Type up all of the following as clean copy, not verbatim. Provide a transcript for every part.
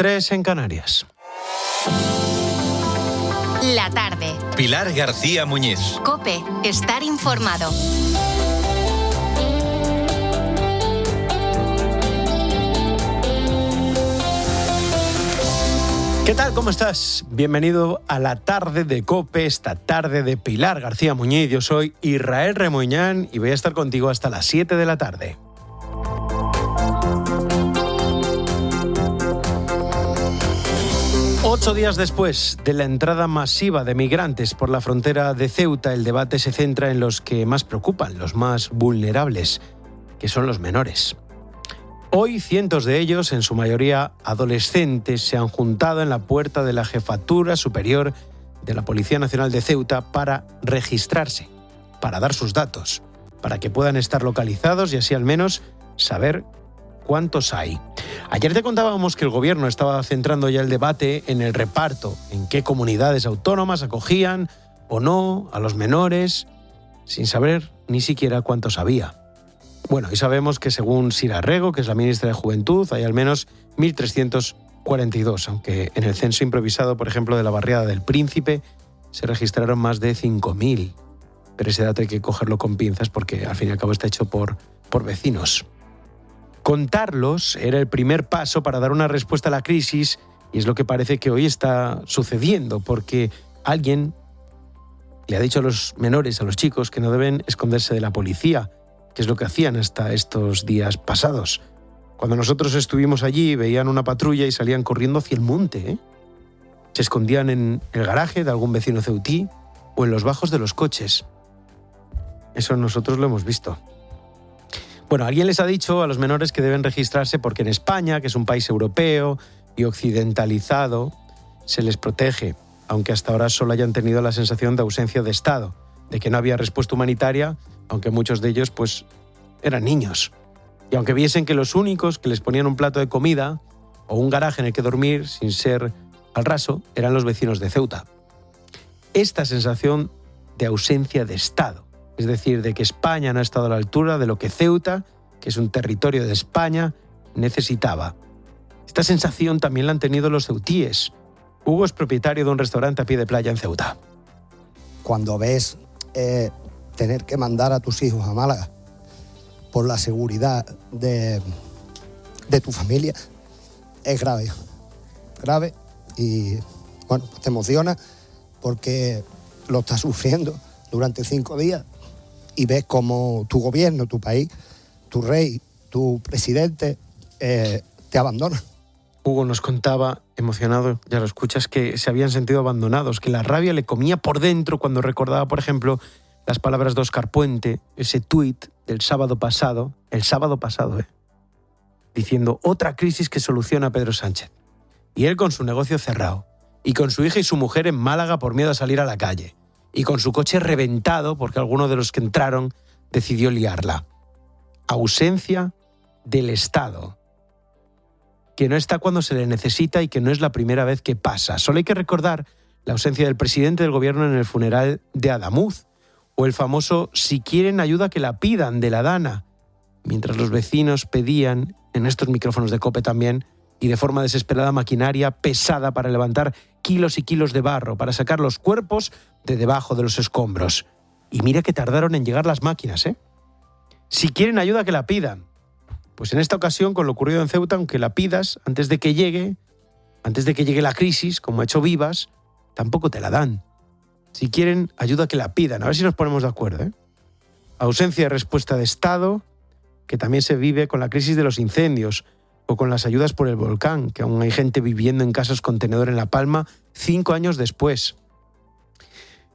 3 en Canarias. La tarde. Pilar García Muñiz. COPE. Estar informado. ¿Qué tal? ¿Cómo estás? Bienvenido a la tarde de COPE, esta tarde de Pilar García Muñiz. Yo soy Israel Remoñán y voy a estar contigo hasta las 7 de la tarde. Ocho días después de la entrada masiva de migrantes por la frontera de Ceuta, el debate se centra en los que más preocupan, los más vulnerables, que son los menores. Hoy cientos de ellos, en su mayoría adolescentes, se han juntado en la puerta de la Jefatura Superior de la Policía Nacional de Ceuta para registrarse, para dar sus datos, para que puedan estar localizados y así al menos saber cuántos hay. Ayer te contábamos que el gobierno estaba centrando ya el debate en el reparto, en qué comunidades autónomas acogían o no a los menores, sin saber ni siquiera cuántos había. Bueno, y sabemos que según Sira Rego, que es la ministra de Juventud, hay al menos 1.342, aunque en el censo improvisado, por ejemplo, de la barriada del Príncipe, se registraron más de 5.000. Pero ese dato hay que cogerlo con pinzas porque al fin y al cabo está hecho por vecinos. Contarlos era el primer paso para dar una respuesta a la crisis y es lo que parece que hoy está sucediendo, porque alguien le ha dicho a los menores, a los chicos, que no deben esconderse de la policía, que es lo que hacían hasta estos días pasados. Cuando nosotros estuvimos allí, veían una patrulla y salían corriendo hacia el monte, Se escondían en el garaje de algún vecino ceutí o en los bajos de los coches. Eso nosotros lo hemos visto. Bueno, alguien les ha dicho a los menores que deben registrarse porque en España, que es un país europeo y occidentalizado, se les protege, aunque hasta ahora solo hayan tenido la sensación de ausencia de Estado, de que no había respuesta humanitaria, aunque muchos de ellos pues eran niños. Y aunque viesen que los únicos que les ponían un plato de comida o un garaje en el que dormir sin ser al raso eran los vecinos de Ceuta. Esta sensación de ausencia de Estado, es decir, de que España no ha estado a la altura de lo que Ceuta, que es un territorio de España, necesitaba. Esta sensación también la han tenido los ceutíes. Hugo es propietario de un restaurante a pie de playa en Ceuta. Cuando ves tener que mandar a tus hijos a Málaga por la seguridad de tu familia, es grave. Grave y, bueno, te emociona porque lo estás sufriendo durante 5 días y ves cómo tu gobierno, tu país, tu rey, tu presidente te abandona. Hugo nos contaba, emocionado, ya lo escuchas, que se habían sentido abandonados, que la rabia le comía por dentro cuando recordaba, por ejemplo, las palabras de Óscar Puente, ese tuit del sábado pasado, diciendo otra crisis que soluciona Pedro Sánchez. Y él con su negocio cerrado, y con su hija y su mujer en Málaga por miedo a salir a la calle, y con su coche reventado porque alguno de los que entraron decidió liarla. Ausencia del Estado, que no está cuando se le necesita y que no es la primera vez que pasa. Solo hay que recordar la ausencia del presidente del gobierno en el funeral de Adamuz, o el famoso «si quieren ayuda que la pidan» de la Dana, mientras los vecinos pedían, en estos micrófonos de COPE también, y de forma desesperada, maquinaria pesada para levantar kilos y kilos de barro, para sacar los cuerpos de debajo de los escombros. Y mira que tardaron en llegar las máquinas, Si quieren ayuda que la pidan. Pues en esta ocasión, con lo ocurrido en Ceuta, aunque la pidas, antes de que llegue la crisis, como ha hecho Vivas, tampoco te la dan. Si quieren ayuda que la pidan. A ver si nos ponemos de acuerdo, Ausencia de respuesta de Estado, que también se vive con la crisis de los incendios o con las ayudas por el volcán, que aún hay gente viviendo en casas contenedor en La Palma 5 años después.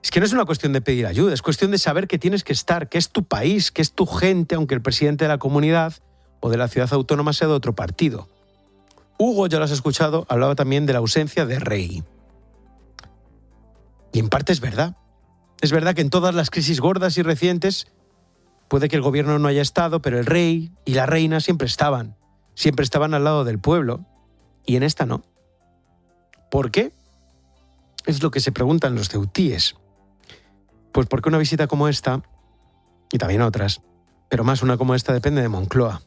Es que no es una cuestión de pedir ayuda, es cuestión de saber que tienes que estar, que es tu país, que es tu gente, aunque el presidente de la comunidad o de la ciudad autónoma sea de otro partido. Hugo, ya lo has escuchado, hablaba también de la ausencia de rey. Y en parte es verdad. Es verdad que en todas las crisis gordas y recientes puede que el gobierno no haya estado, pero el rey y la reina siempre estaban al lado del pueblo, y en esta no. ¿Por qué? Es lo que se preguntan los ceutíes. Pues porque una visita como esta, y también otras, pero más una como esta, depende de Moncloa.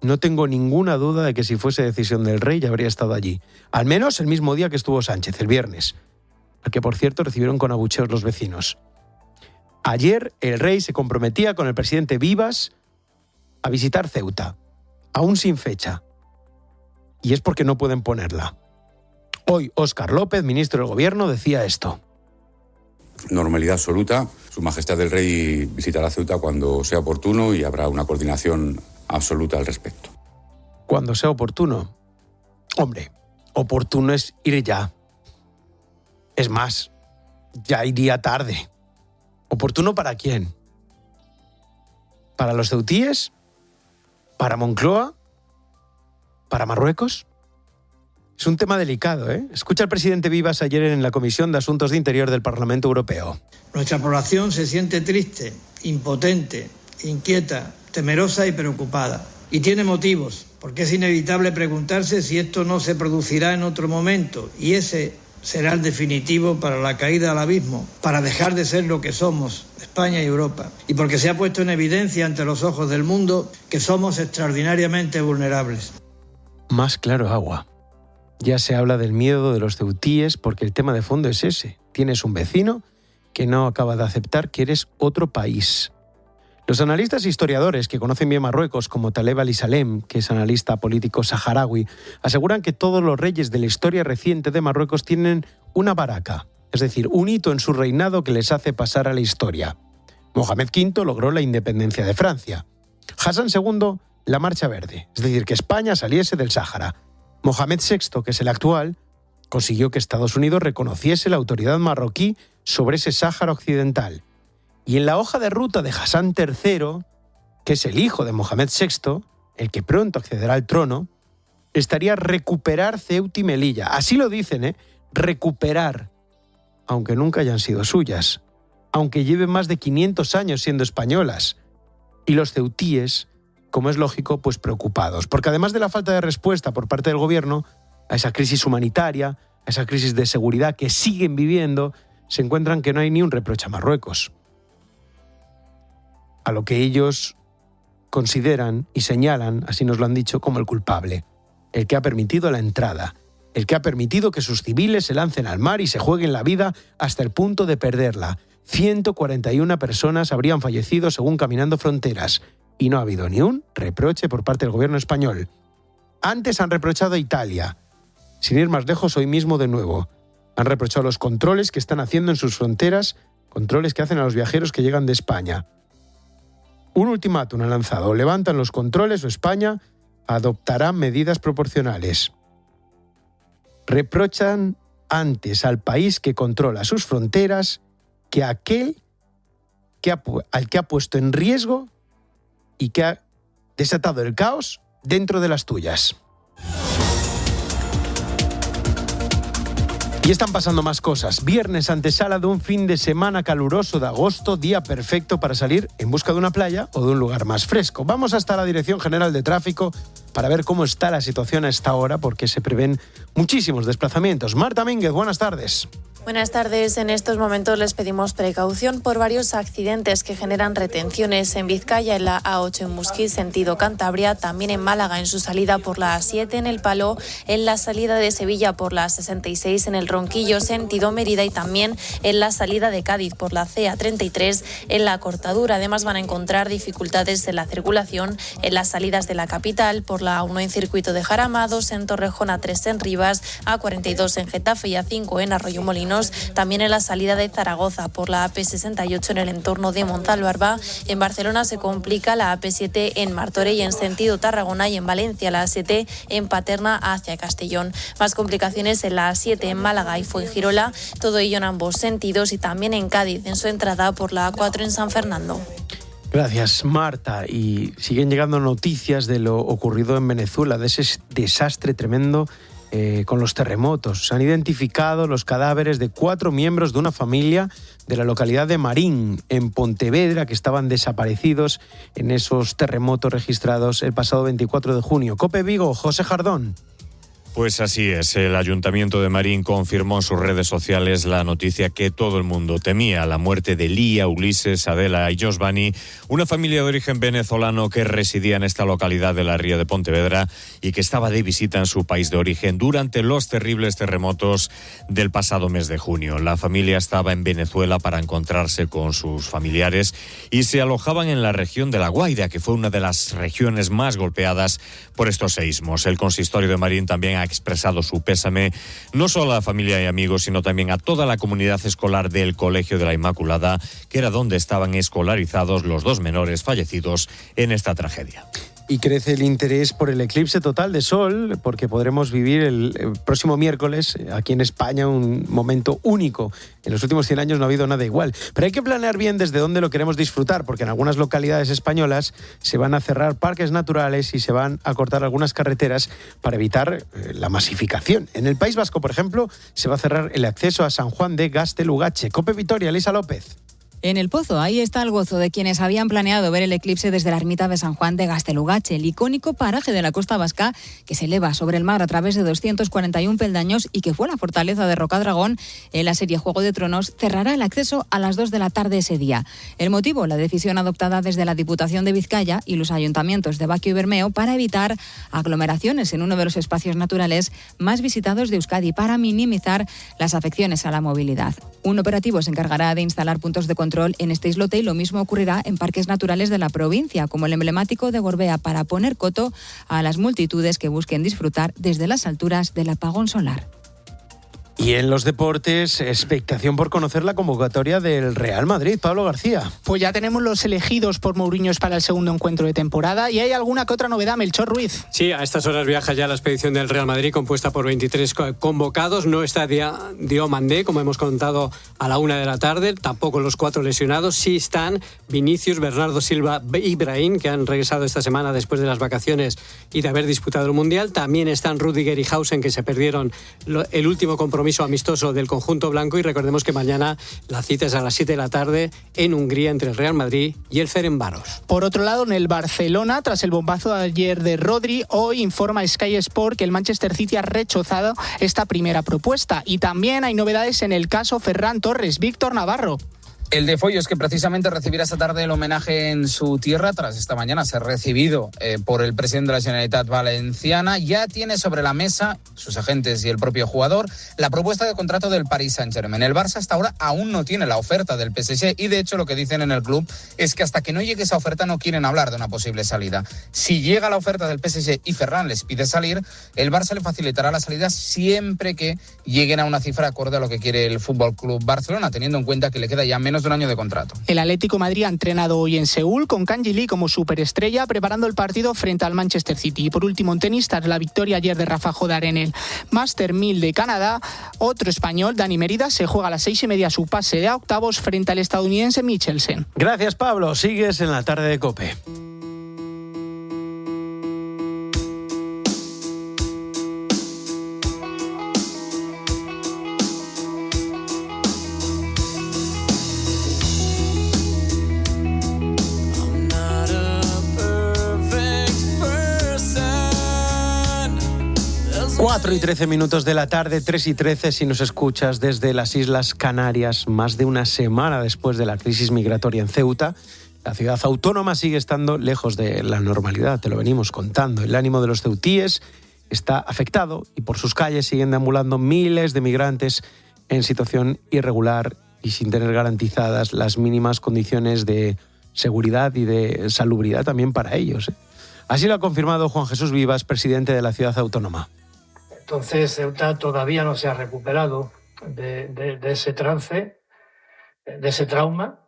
No tengo ninguna duda de que si fuese decisión del rey ya habría estado allí. Al menos el mismo día que estuvo Sánchez, el viernes, al que por cierto recibieron con abucheos los vecinos. Ayer el rey se comprometía con el presidente Vivas a visitar Ceuta, aún sin fecha. Y es porque no pueden ponerla. Hoy Óscar López, ministro del Gobierno, decía esto. Normalidad absoluta. Su Majestad el Rey visitará Ceuta cuando sea oportuno y habrá una coordinación absoluta al respecto. Cuando sea oportuno. Hombre, oportuno es ir ya. Es más, ya iría tarde. ¿Oportuno para quién? ¿Para los ceutíes? ¿Para Moncloa? ¿Para Marruecos? Es un tema delicado, ¿eh? Escucha al presidente Vivas ayer en la Comisión de Asuntos de Interior del Parlamento Europeo. Nuestra población se siente triste, impotente, inquieta, temerosa y preocupada. Y tiene motivos, porque es inevitable preguntarse si esto no se producirá en otro momento, y ese será el definitivo para la caída al abismo, para dejar de ser lo que somos, España y Europa, y porque se ha puesto en evidencia ante los ojos del mundo que somos extraordinariamente vulnerables. Más claro agua. Ya se habla del miedo de los ceutíes porque el tema de fondo es ese. Tienes un vecino que no acaba de aceptar que eres otro país. Los analistas e historiadores que conocen bien Marruecos, como Taleb Ali-Salem, que es analista político saharaui, aseguran que todos los reyes de la historia reciente de Marruecos tienen una baraca, es decir, un hito en su reinado que les hace pasar a la historia. Mohamed V logró la independencia de Francia. Hassan II, la Marcha Verde, es decir, que España saliese del Sáhara. Mohamed VI, que es el actual, consiguió que Estados Unidos reconociese la autoridad marroquí sobre ese Sáhara occidental. Y en la hoja de ruta de Hassan III, que es el hijo de Mohamed VI, el que pronto accederá al trono, estaría recuperar Ceuta y Melilla. Así lo dicen, recuperar, aunque nunca hayan sido suyas, aunque lleven más de 500 años siendo españolas. Y los ceutíes, como es lógico, pues preocupados, porque además de la falta de respuesta por parte del gobierno a esa crisis humanitaria, a esa crisis de seguridad que siguen viviendo, se encuentran que no hay ni un reproche a Marruecos. A lo que ellos consideran y señalan, así nos lo han dicho, como el culpable, el que ha permitido la entrada, el que ha permitido que sus civiles se lancen al mar y se jueguen la vida hasta el punto de perderla. 141 personas habrían fallecido según Caminando Fronteras, y no ha habido ni un reproche por parte del gobierno español. Antes han reprochado a Italia. Sin ir más lejos, hoy mismo de nuevo. Han reprochado los controles que están haciendo en sus fronteras, controles que hacen a los viajeros que llegan de España. Un ultimátum han lanzado: o levantan los controles o España adoptará medidas proporcionales. Reprochan antes al país que controla sus fronteras que a aquel al que ha puesto en riesgo y que ha desatado el caos dentro de las tuyas. Y están pasando más cosas. Viernes, antesala de un fin de semana caluroso de agosto, día perfecto para salir en busca de una playa o de un lugar más fresco. Vamos hasta la Dirección General de Tráfico para ver cómo está la situación a esta hora, porque se prevén muchísimos desplazamientos. Marta Mínguez, buenas tardes. Buenas tardes. En estos momentos les pedimos precaución por varios accidentes que generan retenciones en Vizcaya, en la A8 en Musquí, sentido Cantabria, también en Málaga en su salida por la A7 en El Palo, en la salida de Sevilla por la 66 en el Ronquillo, sentido Mérida, y también en la salida de Cádiz por la CA33 en la Cortadura. Además van a encontrar dificultades en la circulación en las salidas de la capital por la A1 en Circuito de Jarama, A2 en Torrejón, A3 en Rivas, A42 en Getafe y A5 en Arroyo Molinos. También en la salida de Zaragoza por la AP68 en el entorno de Montalbarba. En Barcelona se complica la AP7 en Martorell en sentido Tarragona, y en Valencia la A7 en Paterna hacia Castellón. Más complicaciones en la A7 en Málaga y Fuengirola, todo ello en ambos sentidos, y también en Cádiz en su entrada por la A4 en San Fernando. Gracias, Marta. Y siguen llegando noticias de lo ocurrido en Venezuela, de ese desastre tremendo con los terremotos. Se han identificado los cadáveres de 4 miembros de una familia de la localidad de Marín, en Pontevedra, que estaban desaparecidos en esos terremotos registrados el pasado 24 de junio. COPE Vigo, José Jardón. Pues así es, el Ayuntamiento de Marín confirmó en sus redes sociales la noticia que todo el mundo temía, la muerte de Lía, Ulises, Adela y Josvani, una familia de origen venezolano que residía en esta localidad de la Ría de Pontevedra y que estaba de visita en su país de origen durante los terribles terremotos del pasado mes de junio. La familia estaba en Venezuela para encontrarse con sus familiares y se alojaban en la región de La Guaira, que fue una de las regiones más golpeadas por estos seísmos. El consistorio de Marín también ha expresado su pésame no solo a la familia y amigos, sino también a toda la comunidad escolar del Colegio de la Inmaculada, que era donde estaban escolarizados los 2 menores fallecidos en esta tragedia. Y crece el interés por el eclipse total de sol, porque podremos vivir el próximo miércoles aquí en España un momento único. En los últimos 100 años no ha habido nada igual. Pero hay que planear bien desde dónde lo queremos disfrutar, porque en algunas localidades españolas se van a cerrar parques naturales y se van a cortar algunas carreteras para evitar la masificación. En el País Vasco, por ejemplo, se va a cerrar el acceso a San Juan de Gaztelugatxe. COPE Vitoria, Elisa López. En El Pozo, ahí está el gozo de quienes habían planeado ver el eclipse desde la ermita de San Juan de Gaztelugatxe, el icónico paraje de la costa vasca que se eleva sobre el mar a través de 241 peldaños y que fue la fortaleza de Rocadragón en la serie Juego de Tronos, cerrará el acceso a las 2 de la tarde ese día. El motivo, la decisión adoptada desde la Diputación de Vizcaya y los ayuntamientos de Baquio y Bermeo para evitar aglomeraciones en uno de los espacios naturales más visitados de Euskadi para minimizar las afecciones a la movilidad. Un operativo se encargará de instalar puntos de control en este islote y lo mismo ocurrirá en parques naturales de la provincia, como el emblemático de Gorbea, para poner coto a las multitudes que busquen disfrutar desde las alturas del apagón solar. Y en los deportes, expectación por conocer la convocatoria del Real Madrid. Pablo García. Pues ya tenemos los elegidos por Mourinho para el segundo encuentro de temporada y hay alguna que otra novedad, Melchor Ruiz. Sí, a estas horas viaja ya la expedición del Real Madrid compuesta por 23 convocados. No está Diomandé, como hemos contado, a la 1 de la tarde, tampoco los 4 lesionados. Sí están Vinicius, Bernardo Silva y Brahim, que han regresado esta semana después de las vacaciones y de haber disputado el Mundial. También están Rüdiger y Hausen, que se perdieron el último compromiso amistoso del conjunto blanco, y recordemos que mañana la cita es a las 7 de la tarde en Hungría entre el Real Madrid y el Ferencváros. Por otro lado, en el Barcelona, tras el bombazo de ayer de Rodri, hoy informa Sky Sport que el Manchester City ha rechazado esta primera propuesta. Y también hay novedades en el caso Ferran Torres. Víctor Navarro. El de Follo es que precisamente recibirá esta tarde el homenaje en su tierra, tras esta mañana ser recibido por el presidente de la Generalitat Valenciana. Ya tiene sobre la mesa, sus agentes y el propio jugador, la propuesta de contrato del Paris Saint-Germain. El Barça hasta ahora aún no tiene la oferta del PSG y de hecho lo que dicen en el club es que hasta que no llegue esa oferta no quieren hablar de una posible salida. Si llega la oferta del PSG y Ferran les pide salir, el Barça le facilitará la salida siempre que lleguen a una cifra acorde a lo que quiere el Fútbol Club Barcelona, teniendo en cuenta que le queda ya menos de un año de contrato. El Atlético de Madrid ha entrenado hoy en Seúl con Kang Ji-lee como superestrella, preparando el partido frente al Manchester City. Y por último, en tenis, tras la victoria ayer de Rafa Jodar en el Master 1000 de Canadá, otro español, Dani Mérida, se juega a las 6:30 su pase de octavos frente al estadounidense Michelsen. Gracias, Pablo. Sigues en la tarde de COPE. Cuatro y 13 minutos de la tarde, 3:13 si nos escuchas desde las Islas Canarias. Más de una semana después de la crisis migratoria en Ceuta, la ciudad autónoma sigue estando lejos de la normalidad, te lo venimos contando. El ánimo de los ceutíes está afectado y por sus calles siguen deambulando miles de migrantes en situación irregular y sin tener garantizadas las mínimas condiciones de seguridad y de salubridad también para ellos. Así lo ha confirmado Juan Jesús Vivas, presidente de la ciudad autónoma. Entonces Ceuta todavía no se ha recuperado de ese trance, de ese trauma,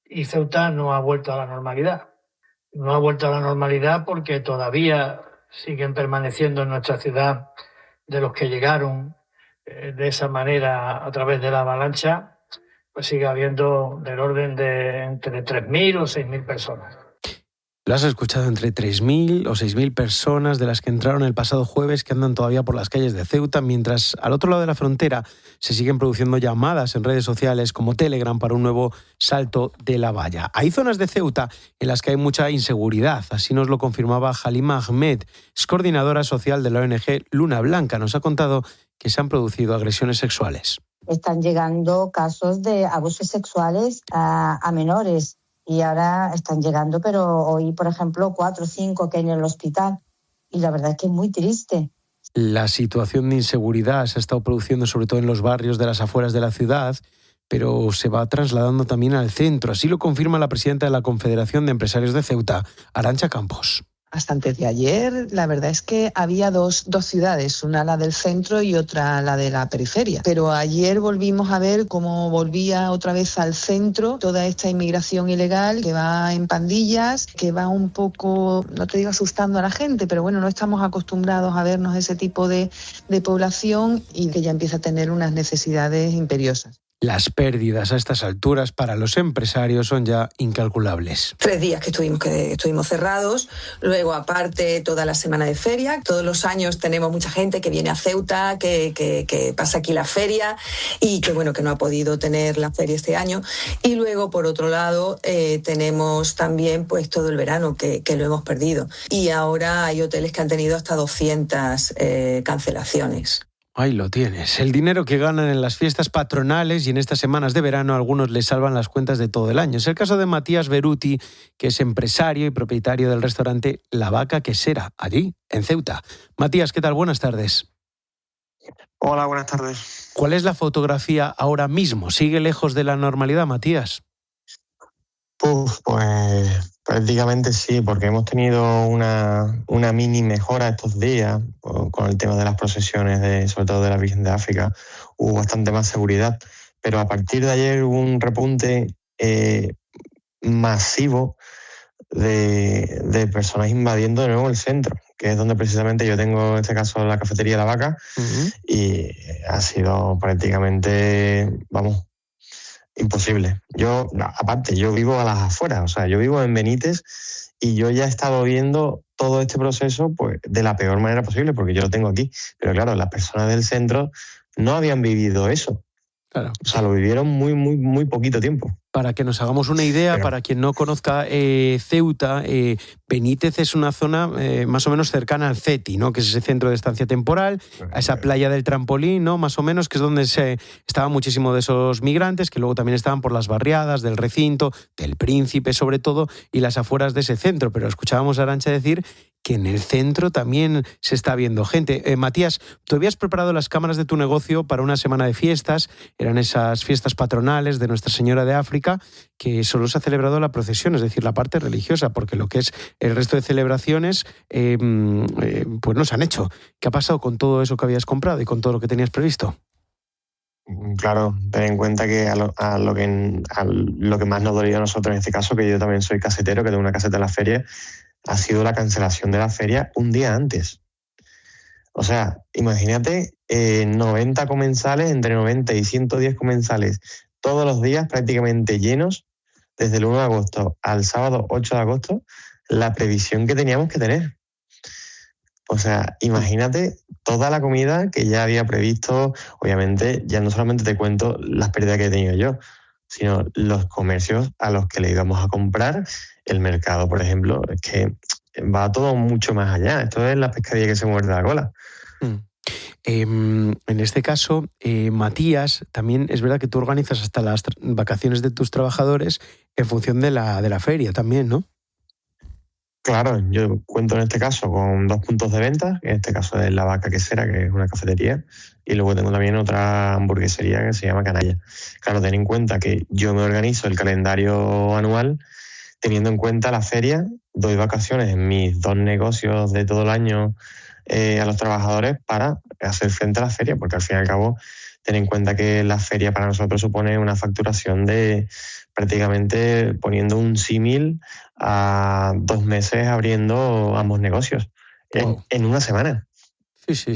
y Ceuta no ha vuelto a la normalidad. No ha vuelto a la normalidad porque todavía siguen permaneciendo en nuestra ciudad de los que llegaron de esa manera a través de la avalancha, pues sigue habiendo del orden de entre 3.000 o 6.000 personas. Lo has escuchado, entre 3.000 o 6.000 personas de las que entraron el pasado jueves que andan todavía por las calles de Ceuta, mientras al otro lado de la frontera se siguen produciendo llamadas en redes sociales como Telegram para un nuevo salto de la valla. Hay zonas de Ceuta en las que hay mucha inseguridad, así nos lo confirmaba Halima Ahmed, es coordinadora social de la ONG Luna Blanca. Nos ha contado que se han producido agresiones sexuales. Están llegando casos de abusos sexuales a menores. Y ahora están llegando, pero hoy, por ejemplo, 4 o 5 que hay en el hospital. Y la verdad es que es muy triste. La situación de inseguridad se ha estado produciendo sobre todo en los barrios de las afueras de la ciudad, pero se va trasladando también al centro. Así lo confirma la presidenta de la Confederación de Empresarios de Ceuta, Arantxa Campos. Hasta antes de ayer, la verdad es que había dos ciudades, una la del centro y otra la de la periferia. Pero ayer volvimos a ver cómo volvía otra vez al centro toda esta inmigración ilegal que va en pandillas, que va un poco, no te digo asustando a la gente, pero bueno, no estamos acostumbrados a vernos ese tipo de población y que ya empieza a tener unas necesidades imperiosas. Las pérdidas a estas alturas para los empresarios son ya incalculables. 3 días que estuvimos cerrados, luego aparte toda la semana de feria. Todos los años tenemos mucha gente que viene a Ceuta, que pasa aquí la feria y que bueno, que no ha podido tener la feria este año. Y luego por otro lado tenemos también pues todo el verano que lo hemos perdido. Y ahora hay hoteles que han tenido hasta 200 cancelaciones. Ahí lo tienes. El dinero que ganan en las fiestas patronales y en estas semanas de verano a algunos les salvan las cuentas de todo el año. Es el caso de Matías Beruti, que es empresario y propietario del restaurante La Vaca Quesera, allí, en Ceuta. Matías, ¿qué tal? Buenas tardes. Hola, buenas tardes. ¿Cuál es la fotografía ahora mismo? ¿Sigue lejos de la normalidad, Matías? Pues prácticamente sí, porque hemos tenido una mini mejora estos días con el tema de las procesiones, sobre todo de la Virgen de África. Hubo bastante más seguridad, pero a partir de ayer hubo un repunte masivo de personas invadiendo de nuevo el centro, que es donde precisamente yo tengo, en este caso, la cafetería La Vaca, y ha sido prácticamente, imposible. Yo vivo a las afueras, o sea, yo vivo en Benítez y yo ya he estado viendo todo este proceso pues de la peor manera posible, porque yo lo tengo aquí. Pero claro, las personas del centro no habían vivido eso. Claro. O sea, lo vivieron muy, muy, muy poquito tiempo. Para que nos hagamos una idea, para quien no conozca Ceuta, Benítez es una zona más o menos cercana al CETI, ¿no? Que es ese centro de estancia temporal, a esa playa del Trampolín, ¿no? Más o menos, que es donde estaban muchísimos de esos migrantes, que luego también estaban por las barriadas del Recinto, del Príncipe sobre todo, y las afueras de ese centro. Pero escuchábamos a Arantxa decir que en el centro también se está viendo gente. Matías, tú habías preparado las cámaras de tu negocio para una semana de fiestas, eran esas fiestas patronales de Nuestra Señora de África, que solo se ha celebrado la procesión, es decir, la parte religiosa, porque lo que es el resto de celebraciones pues no se han hecho. ¿Qué ha pasado con todo eso que habías comprado y con todo lo que tenías previsto? Claro, ten en cuenta que a lo que más nos dolió a nosotros en este caso, que yo también soy casetero, que tengo una caseta en la feria, ha sido la cancelación de la feria un día antes. O sea, imagínate 90 comensales, entre 90 y 110 comensales, todos los días prácticamente llenos, desde el 1 de agosto al sábado 8 de agosto, la previsión que teníamos que tener. O sea, imagínate toda la comida que ya había previsto. Obviamente, ya no solamente te cuento las pérdidas que he tenido yo, sino los comercios a los que le íbamos a comprar. El mercado, por ejemplo, es que va todo mucho más allá. Esto es la pescadilla que se muerde la cola. En este caso, Matías, también es verdad que tú organizas hasta las vacaciones de tus trabajadores en función de la feria también, ¿no? Claro, yo cuento en este caso con 2 puntos de venta, que en este caso es La Vaca Quesera, que es una cafetería, y luego tengo también otra hamburguesería que se llama Canalla. Claro, ten en cuenta que yo me organizo el calendario anual teniendo en cuenta la feria, doy vacaciones en mis 2 negocios de todo el año a los trabajadores para hacer frente a la feria, porque al fin y al cabo ten en cuenta que la feria para nosotros supone una facturación de prácticamente, poniendo un símil, a 2 meses abriendo ambos negocios en una semana. Sí.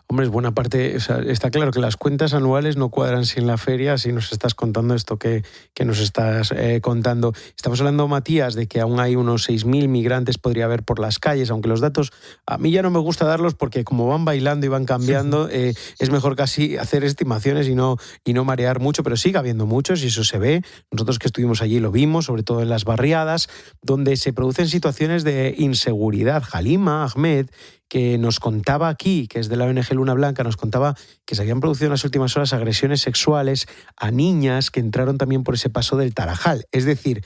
Hombre, es buena parte, o sea, está claro que las cuentas anuales no cuadran sin la feria, si nos estás contando esto que nos estás contando. Estamos hablando, Matías, de que aún hay unos 6.000 migrantes, podría haber por las calles, aunque los datos a mí ya no me gusta darlos porque como van bailando y van cambiando, es mejor casi hacer estimaciones y no marear mucho, pero sigue habiendo muchos y eso se ve. Nosotros que estuvimos allí lo vimos, sobre todo en las barriadas, donde se producen situaciones de inseguridad. Halima Ahmed, que nos contaba aquí, que es de la ONG Luna Blanca, nos contaba que se habían producido en las últimas horas agresiones sexuales a niñas que entraron también por ese paso del Tarajal. Es decir,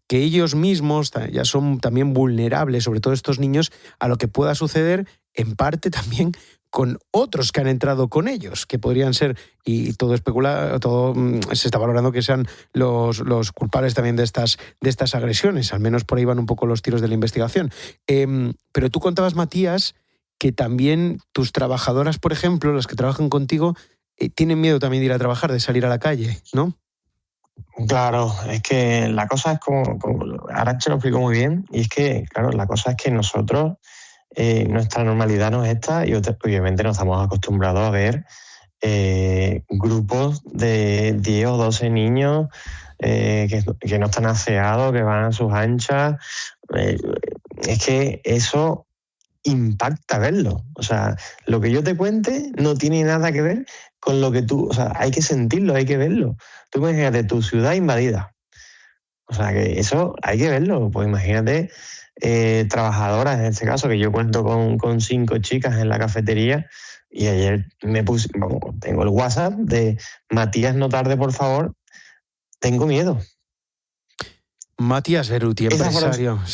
que ellos mismos ya son también vulnerables, sobre todo estos niños, a lo que pueda suceder en parte también con otros que han entrado con ellos, que podrían ser, y todo se está valorando que sean los culpables también de estas agresiones, al menos por ahí van un poco los tiros de la investigación. Pero tú contabas, Matías, que también tus trabajadoras, por ejemplo, las que trabajan contigo, tienen miedo también de ir a trabajar, de salir a la calle, ¿no? Claro, es que la cosa es como Arantxa lo explicó muy bien, y es que, claro, la cosa es que nosotros, nuestra normalidad no es esta, y obviamente nos estamos acostumbrados a ver grupos de 10 o 12 niños que no están aseados, que van a sus anchas. Es que eso impacta verlo. O sea, lo que yo te cuente no tiene nada que ver con lo que tú... O sea, hay que sentirlo, hay que verlo. Tú imagínate tu ciudad invadida. O sea, que eso hay que verlo. Pues imagínate trabajadoras, en este caso, que yo cuento con 5 chicas en la cafetería, y ayer tengo el WhatsApp de Matías, no tarde, por favor, tengo miedo. Matías Beruti,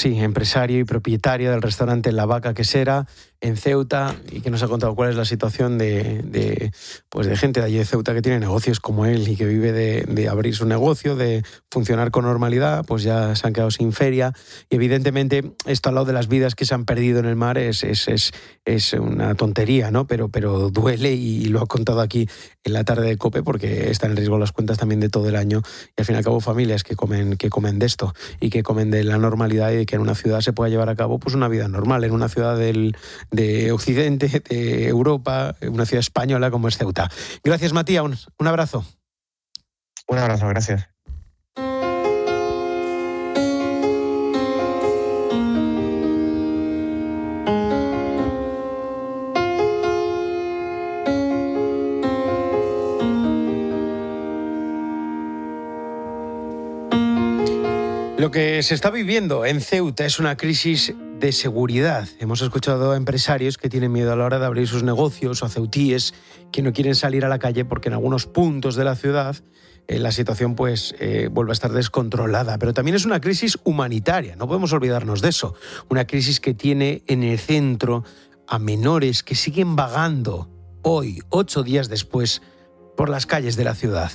empresario y propietario del restaurante La Vaca Quesera en Ceuta, y que nos ha contado cuál es la situación de gente de allí de Ceuta que tiene negocios como él y que vive de abrir su negocio, de funcionar con normalidad, pues ya se han quedado sin feria. Y evidentemente esto al lado de las vidas que se han perdido en el mar es una tontería, ¿no? Pero duele, y lo ha contado aquí en la tarde de COPE, porque están en riesgo las cuentas también de todo el año, y al fin y al cabo familias que comen de esto y que comen de la normalidad, y de que en una ciudad se pueda llevar a cabo pues una vida normal, en una ciudad de Occidente, de Europa, una ciudad española como es Ceuta. Gracias, Matías, un abrazo. Un abrazo, gracias. Lo que se está viviendo en Ceuta es una crisis de seguridad. Hemos escuchado a empresarios que tienen miedo a la hora de abrir sus negocios, o a ceutíes que no quieren salir a la calle porque en algunos puntos de la ciudad la situación vuelve a estar descontrolada. Pero también es una crisis humanitaria, no podemos olvidarnos de eso. Una crisis que tiene en el centro a menores que siguen vagando hoy, 8 días después, por las calles de la ciudad.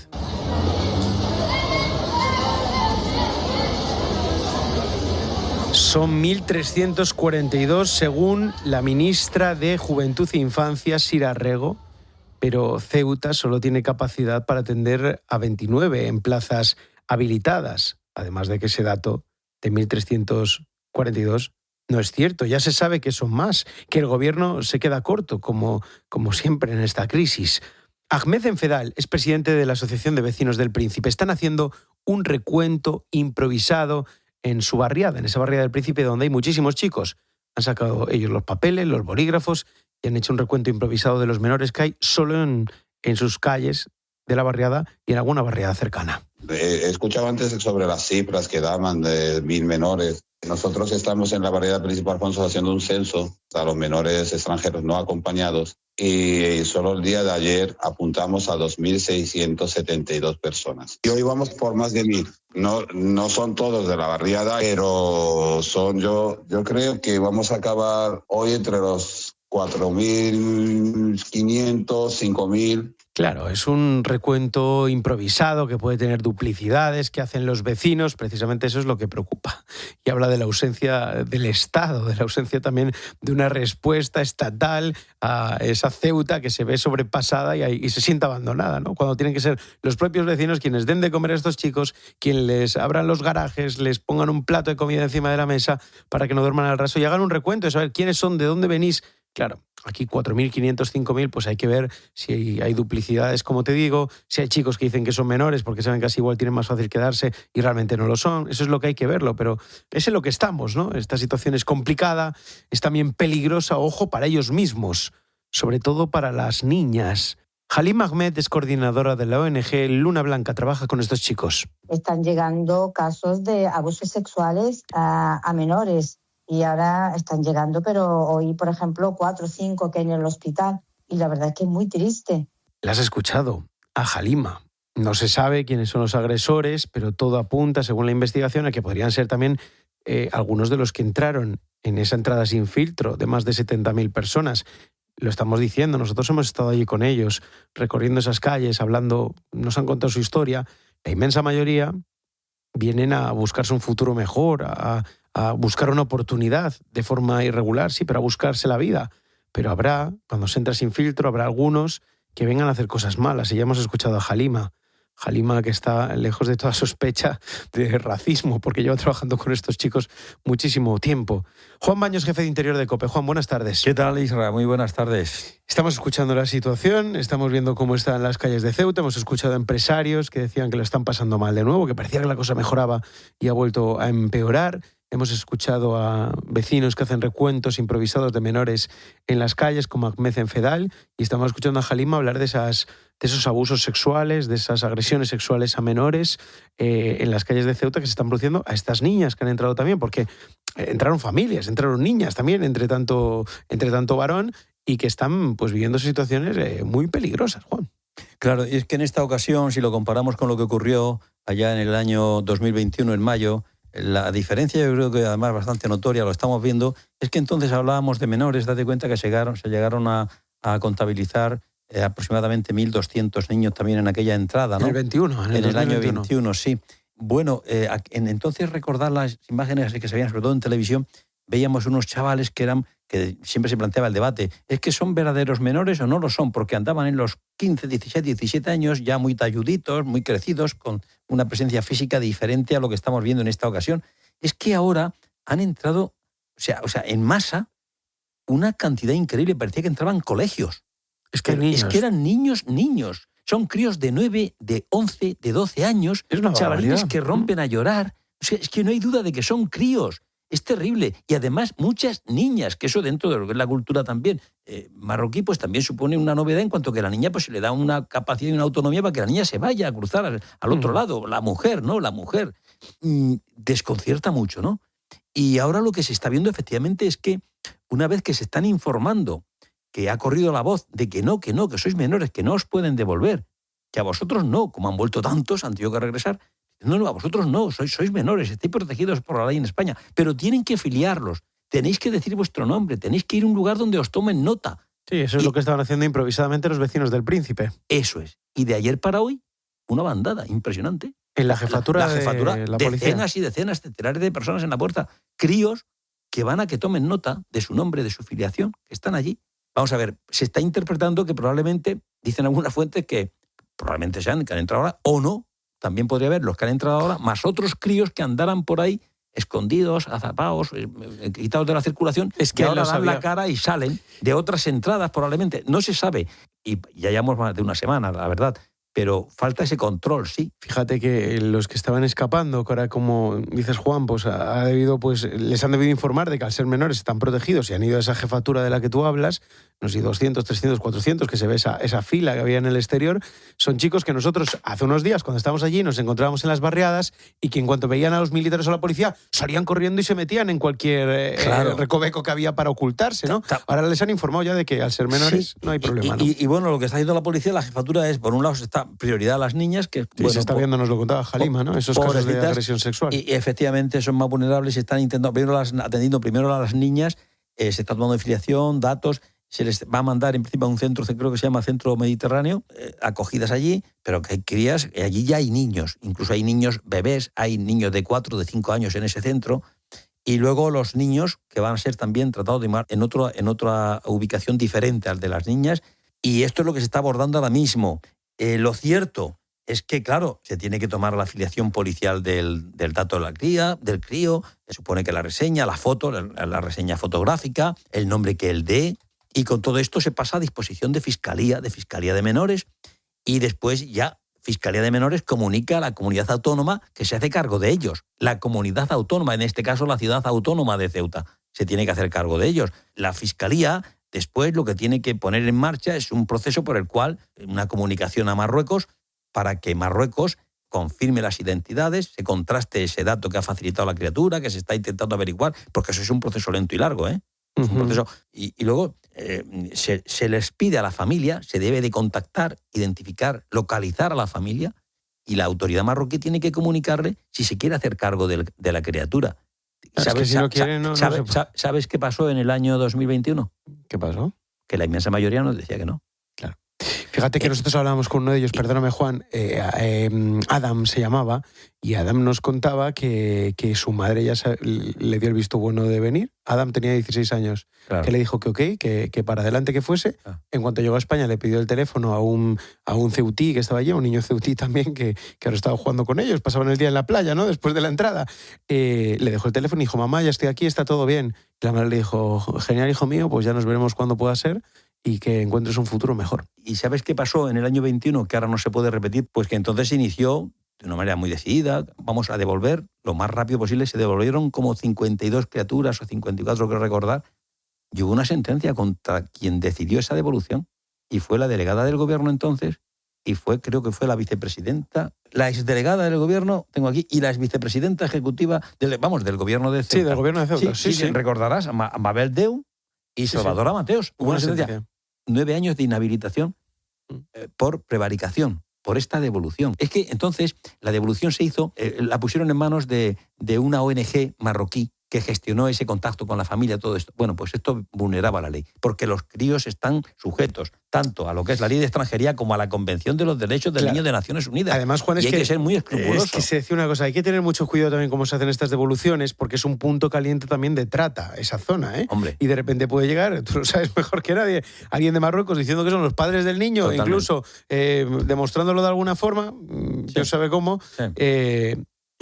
Son 1.342 según la ministra de Juventud e Infancia, Sira Rego, pero Ceuta solo tiene capacidad para atender a 29 en plazas habilitadas, además de que ese dato de 1.342 no es cierto. Ya se sabe que son más, que el gobierno se queda corto, como siempre en esta crisis. Ahmed Enfedal es presidente de la Asociación de Vecinos del Príncipe. Están haciendo un recuento improvisado en su barriada, en esa barriada del Príncipe, donde hay muchísimos chicos. Han sacado ellos los papeles, los bolígrafos, y han hecho un recuento improvisado de los menores que hay solo en sus calles de la barriada y en alguna barriada cercana. He escuchado antes sobre las cifras que daban de 1.000 menores. Nosotros estamos en la barriada Príncipe Alfonso haciendo un censo a los menores extranjeros no acompañados, y solo el día de ayer apuntamos a 2.672 personas. Y hoy vamos por más de 1.000. No son todos de la barriada, pero yo creo que vamos a acabar hoy entre los 4.500, 5.000. Claro, es un recuento improvisado que puede tener duplicidades que hacen los vecinos. Precisamente eso es lo que preocupa. Y habla de la ausencia del Estado, de la ausencia también de una respuesta estatal a esa Ceuta que se ve sobrepasada y se siente abandonada, ¿no? Cuando tienen que ser los propios vecinos quienes den de comer a estos chicos, quienes les abran los garajes, les pongan un plato de comida encima de la mesa para que no duerman al raso y hagan un recuento de saber quiénes son, de dónde venís, Claro, aquí 4.500, 5.000, pues hay que ver si hay duplicidades, como te digo, si hay chicos que dicen que son menores porque saben que así igual tienen más fácil quedarse y realmente no lo son. Eso es lo que hay que verlo, pero es en lo que estamos, ¿no? Esta situación es complicada, es también peligrosa, ojo, para ellos mismos, sobre todo para las niñas. Halima Ahmed es coordinadora de la ONG Luna Blanca, trabaja con estos chicos. Están llegando casos de abusos sexuales a menores. Y ahora están llegando, pero hoy, por ejemplo, 4 o 5 que hay en el hospital. Y la verdad es que es muy triste. La has escuchado, a Halima. No se sabe quiénes son los agresores, pero todo apunta, según la investigación, a que podrían ser también algunos de los que entraron en esa entrada sin filtro de más de 70.000 personas. Lo estamos diciendo, nosotros hemos estado allí con ellos, recorriendo esas calles, hablando, nos han contado su historia. La inmensa mayoría vienen a buscarse un futuro mejor, a buscar una oportunidad de forma irregular, sí, pero a buscarse la vida. Pero habrá, cuando se entra sin filtro, habrá algunos que vengan a hacer cosas malas. Y ya hemos escuchado a Halima, que está lejos de toda sospecha de racismo, porque lleva trabajando con estos chicos muchísimo tiempo. Juan Baños, jefe de Interior de COPE. Juan, buenas tardes. ¿Qué tal, Isra? Muy buenas tardes. Estamos escuchando la situación, estamos viendo cómo están las calles de Ceuta, hemos escuchado a empresarios que decían que lo están pasando mal de nuevo, que parecía que la cosa mejoraba y ha vuelto a empeorar. Hemos escuchado a vecinos que hacen recuentos improvisados de menores en las calles, como Ahmed en Fedal, y estamos escuchando a Halima hablar de esos abusos sexuales, de esas agresiones sexuales a menores en las calles de Ceuta que se están produciendo a estas niñas que han entrado también, porque entraron familias, entraron niñas también, entre tanto varón, y que están pues viviendo situaciones muy peligrosas, Juan. Claro, y es que en esta ocasión, si lo comparamos con lo que ocurrió allá en el año 2021, en mayo, la diferencia, yo creo que además bastante notoria, lo estamos viendo, es que entonces hablábamos de menores. Date cuenta que se llegaron a contabilizar aproximadamente 1.200 niños también en aquella entrada, ¿no? En el 21, en el año 21, sí. Bueno, entonces recordar las imágenes que se veían, sobre todo en televisión, veíamos unos chavales que siempre se planteaba el debate, ¿es que son verdaderos menores o no lo son? Porque andaban en los 15, 16, 17 años, ya muy talluditos, muy crecidos, con una presencia física diferente a lo que estamos viendo en esta ocasión. Es que ahora han entrado, o sea, en masa, una cantidad increíble, parecía que entraban colegios. Es que eran niños. Son críos de 9, de 11, de 12 años, chavalines que rompen a llorar. O sea, es que no hay duda de que son críos. Es terrible. Y además muchas niñas, que eso dentro de lo que es la cultura también marroquí, pues también supone una novedad en cuanto que a la niña pues se le da una capacidad y una autonomía para que la niña se vaya a cruzar al otro lado. La mujer, ¿no? La mujer desconcierta mucho, ¿no? Y ahora lo que se está viendo efectivamente es que una vez que se están informando, que ha corrido la voz de que sois menores, que no os pueden devolver, que a vosotros no, como han vuelto tantos, han tenido que regresar. No, a vosotros no, sois menores, estáis protegidos por la ley en España, pero tienen que filiarlos, tenéis que decir vuestro nombre, tenéis que ir a un lugar donde os tomen nota. Sí, eso es lo que estaban haciendo improvisadamente los vecinos del Príncipe. Eso es. Y de ayer para hoy, una bandada impresionante. En la jefatura, de la policía. Decenas y decenas, centenares de personas en la puerta, críos que van a que tomen nota de su nombre, de su filiación, que están allí. Vamos a ver, se está interpretando que probablemente, dicen algunas fuentes, que probablemente sean que han entrado ahora, o no, también podría haber los que han entrado ahora, más otros críos que andaran por ahí escondidos, azapados, quitados de la circulación, es que ahora dan la cara y salen de otras entradas probablemente. No se sabe, y ya llevamos más de una semana, la verdad, pero falta ese control, sí. Fíjate que los que estaban escapando, que ahora, como dices, Juan, pues les han debido informar de que al ser menores están protegidos y han ido a esa jefatura de la que tú hablas, no sé, 200, 300, 400, que se ve esa fila que había en el exterior. Son chicos que nosotros hace unos días, cuando estábamos allí, nos encontrábamos en las barriadas y que en cuanto veían a los militares o a la policía, salían corriendo y se metían en cualquier recoveco que había para ocultarse, ¿no? Ahora les han informado ya de que al ser menores no hay problema, ¿no? Y bueno, lo que está haciendo la policía, la jefatura es, por un lado, está prioridad a las niñas, que bueno, se está viendo, nos lo contaba Halima, ¿no? Esos casos de agresión sexual. Y efectivamente son más vulnerables y están atendiendo primero a las niñas, se está tomando filiación, datos, se les va a mandar en principio a un centro, creo que se llama Centro Mediterráneo, acogidas allí, pero que hay crías, allí ya hay niños, incluso hay niños bebés, hay niños de 4, de 5 años en ese centro, y luego los niños que van a ser también tratados en otra ubicación diferente al de las niñas, y esto es lo que se está abordando ahora mismo. Lo cierto es que, claro, se tiene que tomar la afiliación policial del dato de la cría, del crío, se supone que la reseña, la foto, la reseña fotográfica, el nombre que él dé, Y con todo esto se pasa a disposición de Fiscalía de Menores, y después ya Fiscalía de Menores comunica a la comunidad autónoma que se hace cargo de ellos. La comunidad autónoma, en este caso la ciudad autónoma de Ceuta, se tiene que hacer cargo de ellos. La Fiscalía después lo que tiene que poner en marcha es un proceso por el cual una comunicación a Marruecos para que Marruecos confirme las identidades, se contraste ese dato que ha facilitado la criatura, que se está intentando averiguar, porque eso es un proceso lento y largo, ¿eh? Es un proceso, y luego se les pide a la familia, se debe de contactar, identificar, localizar a la familia, y la autoridad marroquí tiene que comunicarle si se quiere hacer cargo de la criatura. ¿Sabes qué pasó en el año 2021? ¿Qué pasó? Que la inmensa mayoría nos decía que no. Claro. Fíjate que nosotros hablábamos con uno de ellos, perdóname Juan, Adam se llamaba, y Adam nos contaba que su madre ya le dio el visto bueno de venir. Adam tenía 16 años, claro. Que le dijo que ok, que para adelante que fuese. En cuanto llegó a España le pidió el teléfono a un ceutí que estaba allí, un niño ceutí también, que ahora estaba jugando con ellos, pasaban el día en la playa, ¿no? Después de la entrada. Le dejó el teléfono y dijo, mamá, ya estoy aquí, está todo bien. Y la madre le dijo, genial, hijo mío, pues ya nos veremos cuando pueda ser, y que encuentres un futuro mejor. ¿Y sabes qué pasó en el año 21, que ahora no se puede repetir? Pues que entonces se inició de una manera muy decidida, vamos a devolver lo más rápido posible, se devolvieron como 52 criaturas o 54, creo recordar, y hubo una sentencia contra quien decidió esa devolución, y fue la delegada del gobierno entonces, y creo que fue la vicepresidenta, la exdelegada del gobierno, tengo aquí, y la exvicepresidenta ejecutiva del gobierno de Ceuta. Sí, del gobierno de Ceuta, sí. Recordarás, a Mabel Deu y Salvador Mateos. Hubo una sentencia. 9 años de inhabilitación por prevaricación, por esta devolución. Es que entonces la devolución se hizo, la pusieron en manos de una ONG marroquí que gestionó ese contacto con la familia, todo esto. Bueno, pues esto vulneraba la ley, porque los críos están sujetos tanto a lo que es la ley de extranjería como a la Convención de los Derechos del Niño de Naciones Unidas. Además, Juan, y hay que ser muy escrupuloso. Es que se decía una cosa, hay que tener mucho cuidado también cómo se hacen estas devoluciones, porque es un punto caliente también de trata, esa zona, ¿eh? Hombre. Y de repente puede llegar, tú lo sabes mejor que nadie, alguien de Marruecos diciendo que son los padres del niño, totalmente. Incluso demostrándolo de alguna forma, Dios sabe cómo,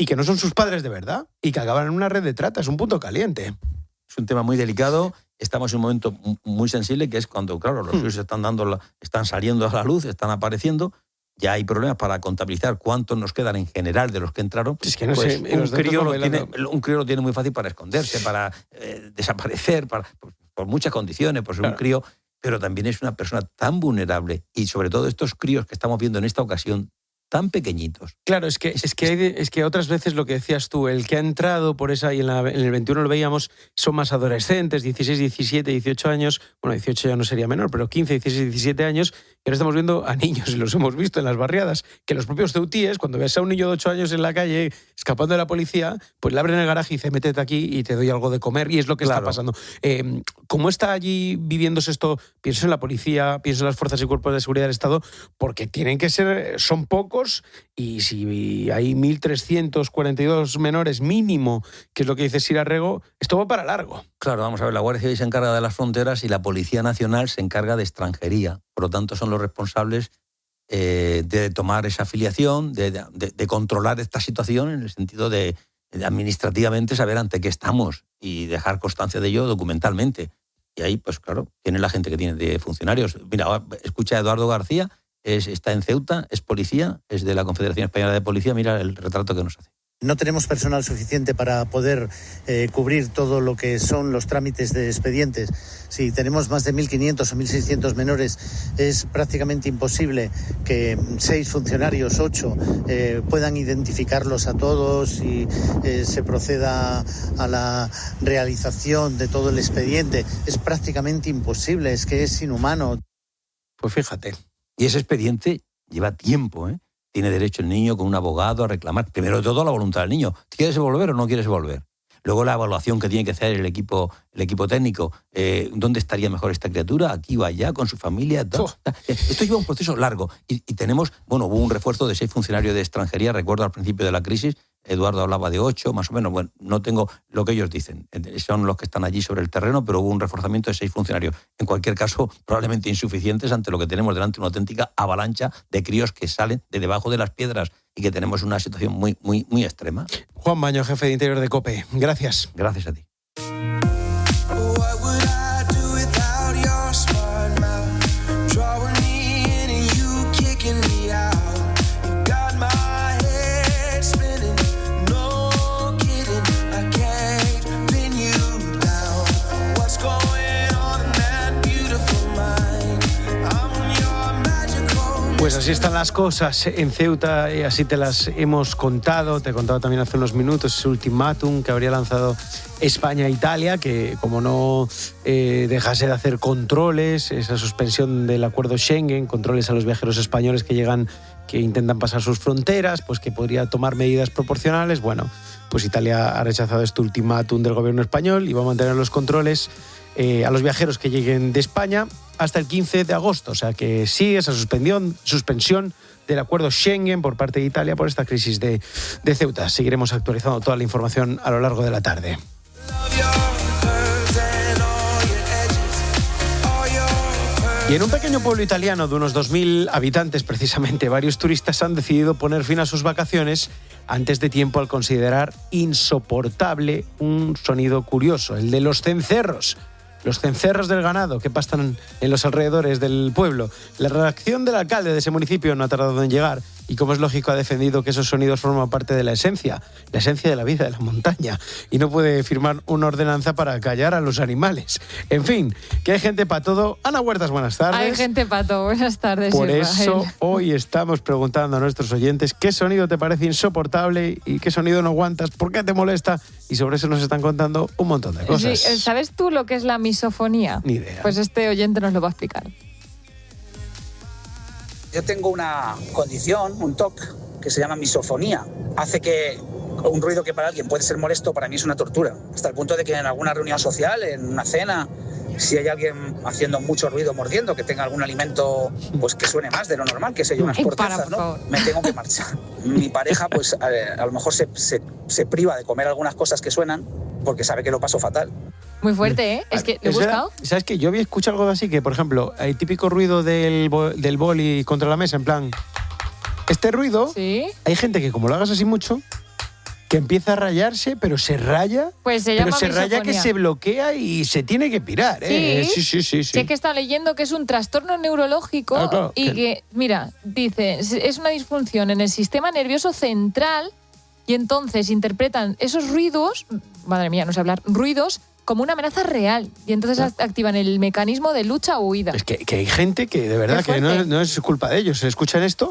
y que no son sus padres de verdad, y que acaban en una red de trata. Es un punto caliente. Es un tema muy delicado. Estamos en un momento muy sensible, que es cuando, claro, los hijos están saliendo a la luz, están apareciendo. Ya hay problemas para contabilizar cuántos nos quedan en general de los que entraron. Es que no pues sé, un crío lo tiene muy fácil para esconderse, para desaparecer, por muchas condiciones, por ser un crío, pero también es una persona tan vulnerable, y sobre todo estos críos que estamos viendo en esta ocasión, tan pequeñitos. Claro, es que otras veces lo que decías tú, el que ha entrado por esa, y en el 21 lo veíamos, son más adolescentes, 16, 17, 18 años, bueno, 18 ya no sería menor, pero 15, 16, 17 años, y ahora estamos viendo a niños, y los hemos visto en las barriadas, que los propios ceutíes, cuando ves a un niño de 8 años en la calle escapando de la policía, pues le abren el garaje y dice, métete aquí y te doy algo de comer, y es lo que está pasando. ¿Cómo está allí viviéndose esto? Pienso en la policía, pienso en las fuerzas y cuerpos de seguridad del Estado, porque tienen que ser, son pocos, y si hay 1.342 menores mínimo, que es lo que dice Sira Rego, esto va para largo. Claro, vamos a ver, la Guardia Civil se encarga de las fronteras y la Policía Nacional se encarga de extranjería. Por lo tanto, son los responsables de tomar esa afiliación, de controlar esta situación en el sentido de administrativamente saber ante qué estamos y dejar constancia de ello documentalmente. Y ahí, pues claro, tiene la gente que tiene de funcionarios. Mira, escucha a Eduardo García, está en Ceuta, es policía, es de la Confederación Española de Policía, mira el retrato que nos hace. No tenemos personal suficiente para poder cubrir todo lo que son los trámites de expedientes. Si tenemos más de 1.500 o 1.600 menores, es prácticamente imposible que 6 funcionarios, 8, puedan identificarlos a todos y se proceda a la realización de todo el expediente. Es prácticamente imposible, es que es inhumano. Pues fíjate. Y ese expediente lleva tiempo, ¿eh? Tiene derecho el niño con un abogado a reclamar, primero de todo, la voluntad del niño. ¿Quieres volver o no quieres volver? Luego la evaluación que tiene que hacer el equipo técnico. ¿Dónde estaría mejor esta criatura? ¿Aquí o allá? ¿Con su familia? Esto lleva un proceso largo. Y tenemos, hubo un refuerzo de 6 funcionarios de extranjería, recuerdo al principio de la crisis, Eduardo hablaba de 8, más o menos. Bueno, no tengo lo que ellos dicen. Son los que están allí sobre el terreno, pero hubo un reforzamiento de 6 funcionarios. En cualquier caso, probablemente insuficientes ante lo que tenemos delante, una auténtica avalancha de críos que salen de debajo de las piedras y que tenemos una situación muy, muy, muy extrema. Juan Baño, jefe de Interior de COPE. Gracias. Gracias a ti. Pues así están las cosas en Ceuta y así te las hemos contado. Te he contado también hace unos minutos ese ultimátum que habría lanzado España e Italia, que como no dejase de hacer controles, esa suspensión del acuerdo Schengen, controles a los viajeros españoles que llegan, que intentan pasar sus fronteras, pues que podría tomar medidas proporcionales. Bueno, pues Italia ha rechazado este ultimátum del gobierno español y va a mantener los controles a los viajeros que lleguen de España hasta el 15 de agosto. O sea que sigue esa suspensión del acuerdo Schengen por parte de Italia por esta crisis de Ceuta. Seguiremos actualizando toda la información a lo largo de la tarde. Y en un pequeño pueblo italiano de unos 2.000 habitantes, precisamente, varios turistas han decidido poner fin a sus vacaciones antes de tiempo al considerar insoportable un sonido curioso, el de los cencerros. Los cencerros del ganado que pastan en los alrededores del pueblo. La reacción del alcalde de ese municipio no ha tardado en llegar y, como es lógico, ha defendido que esos sonidos forman parte de la esencia de la vida de la montaña y no puede firmar una ordenanza para callar a los animales. En fin, que hay gente para todo. Ana Huertas, buenas tardes. Hay gente para todo. Buenas tardes, Por Israel. eso hoy estamos preguntando a nuestros oyentes qué sonido te parece insoportable y qué sonido no aguantas, por qué te molesta, y sobre eso nos están contando un montón de cosas. Sí, ¿sabes tú lo que es la misofonía? Ni idea. Pues este oyente nos lo va a explicar. Yo tengo una condición, un TOC, que se llama misofonía. Hace que un ruido que para alguien puede ser molesto, para mí es una tortura. Hasta el punto de que en alguna reunión social, en una cena, si hay alguien haciendo mucho ruido mordiendo, que tenga algún alimento pues que suene más de lo normal, que sé yo, unas cortezas, ¿no? Me tengo que marchar. Mi pareja, pues a lo mejor se priva de comer algunas cosas que suenan porque sabe que lo paso fatal. Muy fuerte, ¿eh? Es que lo he buscado. ¿Sabes qué? Yo había escuchado algo así, que por ejemplo, el típico ruido del boli contra la mesa, en plan, este ruido, ¿sí? Hay gente que como lo hagas así mucho, que empieza a rayarse, pero se raya, pues se pero llama se raya misofonía. que se bloquea y se tiene que pirar, ¿eh? Sí. Sí. Sé que está leyendo que es un trastorno neurológico claro, y que, mira, dice, es una disfunción en el sistema nervioso central y entonces interpretan esos ruidos, madre mía, no sé hablar, ruidos, como una amenaza real y entonces activan el mecanismo de lucha o huida. Es que hay gente que de verdad que no es culpa de ellos, escuchan esto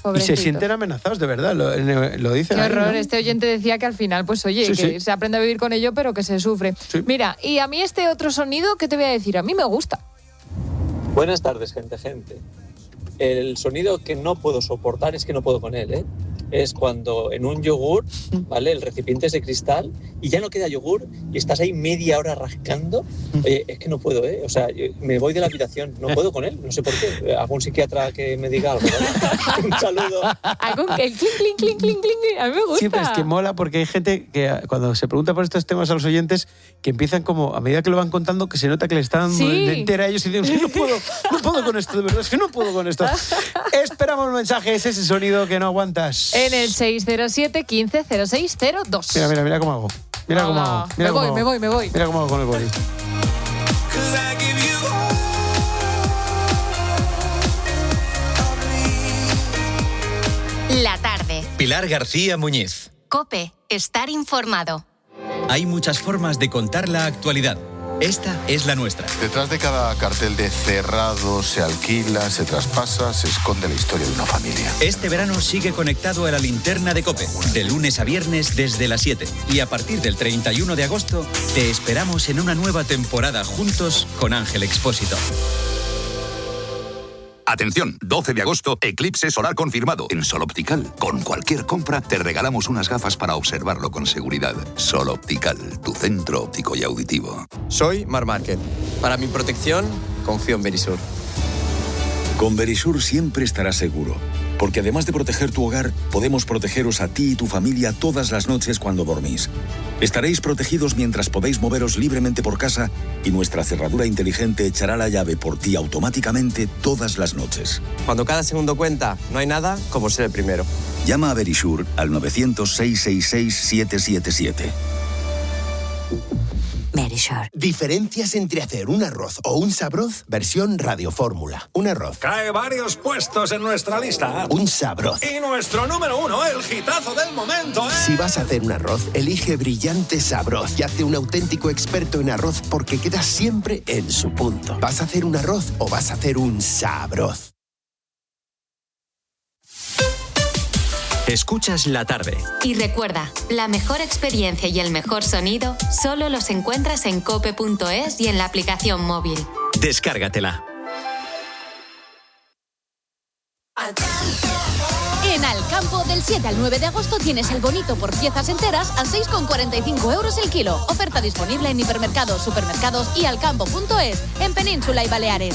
Pobrecito. y se sienten amenazados, de verdad, lo dicen. Qué ahí, horror, ¿no? este oyente decía que al final, pues oye, Sí, que sí. se aprende a vivir con ello, pero que se sufre. Sí. Mira, y a mí este otro sonido, ¿qué te voy a decir? A mí me gusta. Buenas tardes, gente. El sonido que no puedo soportar es que no puedo con él, ¿eh? Es cuando en un yogur, ¿vale? El recipiente es de cristal y ya no queda yogur y estás ahí media hora rascando. Oye, es que no puedo, ¿eh? O sea, me voy de la habitación, no puedo con él, no sé por qué. ¿Algún psiquiatra que me diga algo? ¿Vale? Un saludo. El clink, clink, clink, clink, a mí me gusta. Sí, pero es que mola porque hay gente que cuando se pregunta por estos temas a los oyentes, que empiezan como, a medida que lo van contando, que se nota que le están dando Sí. de entera a ellos y dicen, es que no puedo con esto, de verdad, es que no puedo con esto. Esperamos mensajes, ese sonido que no aguantas. En el 607 15 0602. Mira cómo hago. Mira cómo hago. Mira cómo hago. Me voy. Mira cómo hago con el boli. La tarde. Pilar García Muñiz. COPE. Estar informado. Hay muchas formas de contar la actualidad. Esta es la nuestra. Detrás de cada cartel de cerrado, se alquila, se traspasa, se esconde la historia de una familia. Este verano sigue conectado a la linterna de COPE, de lunes a viernes desde las 7. Y a partir del 31 de agosto, te esperamos en una nueva temporada juntos con Ángel Expósito. Atención, 12 de agosto, eclipse solar confirmado en Sol Optical. Con cualquier compra te regalamos unas gafas para observarlo con seguridad. Sol Optical, tu centro óptico y auditivo. Soy Marc Márquez. Para mi protección, confío en Verisur. Con Verisur siempre estarás seguro, porque además de proteger tu hogar, podemos protegeros a ti y tu familia todas las noches cuando dormís. Estaréis protegidos mientras podéis moveros libremente por casa y nuestra cerradura inteligente echará la llave por ti automáticamente todas las noches. Cuando cada segundo cuenta, no hay nada como ser el primero. Llama a Verisur al 900-666-777. Verisur. Diferencias entre hacer un arroz o un sabroz, versión radiofórmula. Un arroz. Cae varios puestos en nuestra lista. Un sabroz. Y nuestro número 1, el hitazo del momento, ¿eh? Si vas a hacer un arroz, elige Brillante Sabroz y hazte un auténtico experto en arroz porque queda siempre en su punto. ¿Vas a hacer un arroz o vas a hacer un sabroz? Escuchas La Tarde. Y recuerda, la mejor experiencia y el mejor sonido solo los encuentras en cope.es y en la aplicación móvil. Descárgatela. En Alcampo, del 7 al 9 de agosto tienes el bonito por piezas enteras a 6,45 euros el kilo. Oferta disponible en hipermercados, supermercados y alcampo.es, en Península y Baleares.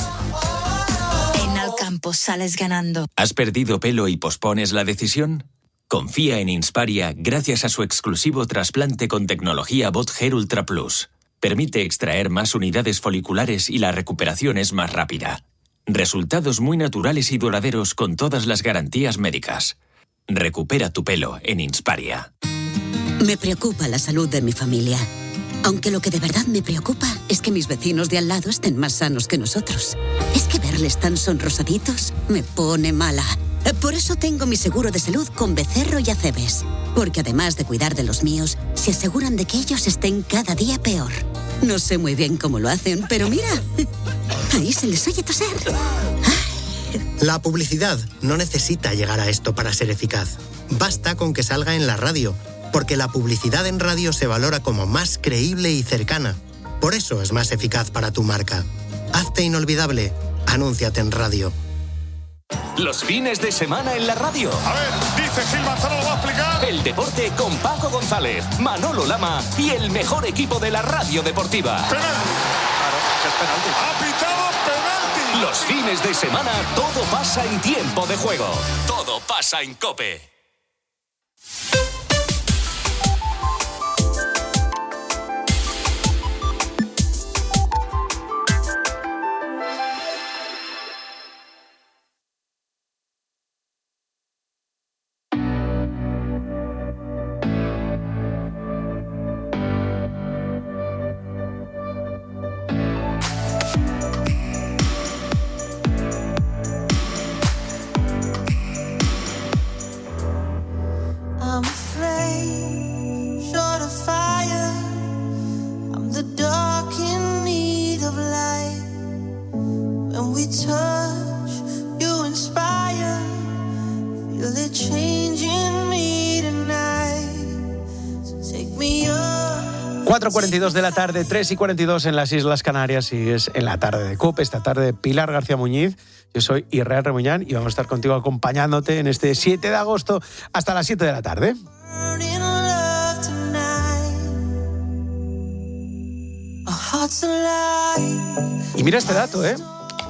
En Alcampo sales ganando. ¿Has perdido pelo y pospones la decisión? Confía en Insparia gracias a su exclusivo trasplante con tecnología BotHair Ultra Plus. Permite extraer más unidades foliculares y la recuperación es más rápida. Resultados muy naturales y duraderos con todas las garantías médicas. Recupera tu pelo en Insparia. Me preocupa la salud de mi familia. Aunque lo que de verdad me preocupa es que mis vecinos de al lado estén más sanos que nosotros. Es que verles tan sonrosaditos me pone mala. Por eso tengo mi seguro de salud con Becerro y Acebes. Porque además de cuidar de los míos, se aseguran de que ellos estén cada día peor. No sé muy bien cómo lo hacen, pero mira, ahí se les oye toser. La publicidad no necesita llegar a esto para ser eficaz. Basta con que salga en la radio, porque la publicidad en radio se valora como más creíble y cercana. Por eso es más eficaz para tu marca. Hazte inolvidable. Anúnciate en radio. Los fines de semana en la radio. A ver, dice Gil Manzano, lo va a explicar. El deporte con Paco González, Manolo Lama y el mejor equipo de la radio deportiva. Penalti. Claro, es penalti. Ha pitado penalti. Los fines de semana todo pasa en tiempo de juego. Todo pasa en COPE. touch, you inspire, feel it changing me tonight. So take me up. 4:42 de la tarde, 3:42 en las Islas Canarias y es en la tarde de COPE, esta tarde de Pilar García Muñiz. Yo soy Israel Remuñán y vamos a estar contigo acompañándote en este 7 de agosto hasta las 7 de la tarde. Y mira este dato, ¿eh?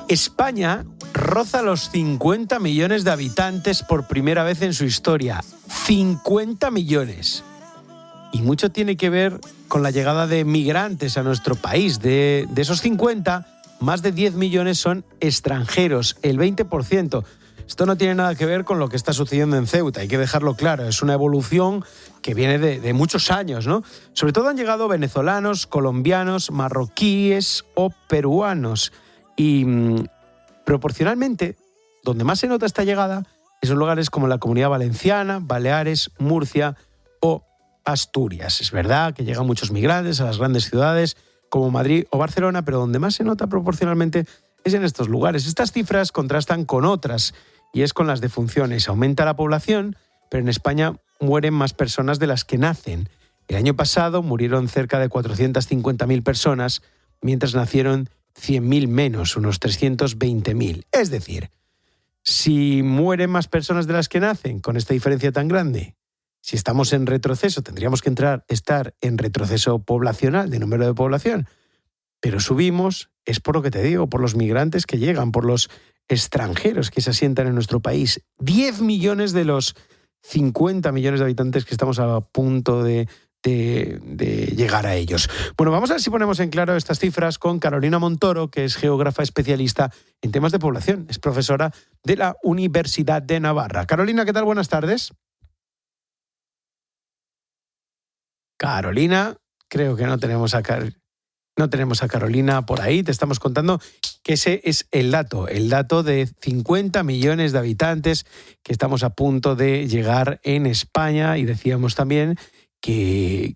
España roza los 50 millones de habitantes por primera vez en su historia. 50 millones. Y mucho tiene que ver con la llegada de migrantes a nuestro país. De esos 50, más de 10 millones son extranjeros, el 20%. Esto no tiene nada que ver con lo que está sucediendo en Ceuta, hay que dejarlo claro. Es una evolución que viene de muchos años, ¿no? Sobre todo han llegado venezolanos, colombianos, marroquíes o peruanos. Y proporcionalmente, donde más se nota esta llegada es en lugares como la Comunidad Valenciana, Baleares, Murcia o Asturias. Es verdad que llegan muchos migrantes a las grandes ciudades como Madrid o Barcelona, pero donde más se nota proporcionalmente es en estos lugares. Estas cifras contrastan con otras, y es con las defunciones. Aumenta la población, pero en España mueren más personas de las que nacen. El año pasado murieron cerca de 450.000 personas, mientras nacieron 100.000 menos, unos 320.000. Es decir, si mueren más personas de las que nacen, con esta diferencia tan grande, si estamos en retroceso, tendríamos que estar en retroceso poblacional, de número de población. Pero subimos, es por lo que te digo, por los migrantes que llegan, por los extranjeros que se asientan en nuestro país. 10 millones de los 50 millones de habitantes que estamos a punto de llegar a ellos. Bueno, vamos a ver si ponemos en claro estas cifras con Carolina Montoro, que es geógrafa especialista en temas de población. Es profesora de la Universidad de Navarra. Carolina, ¿qué tal? Buenas tardes. Carolina, creo que no tenemos a Carolina por ahí. Te estamos contando que ese es el dato de 50 millones de habitantes que estamos a punto de llegar en España, y decíamos también que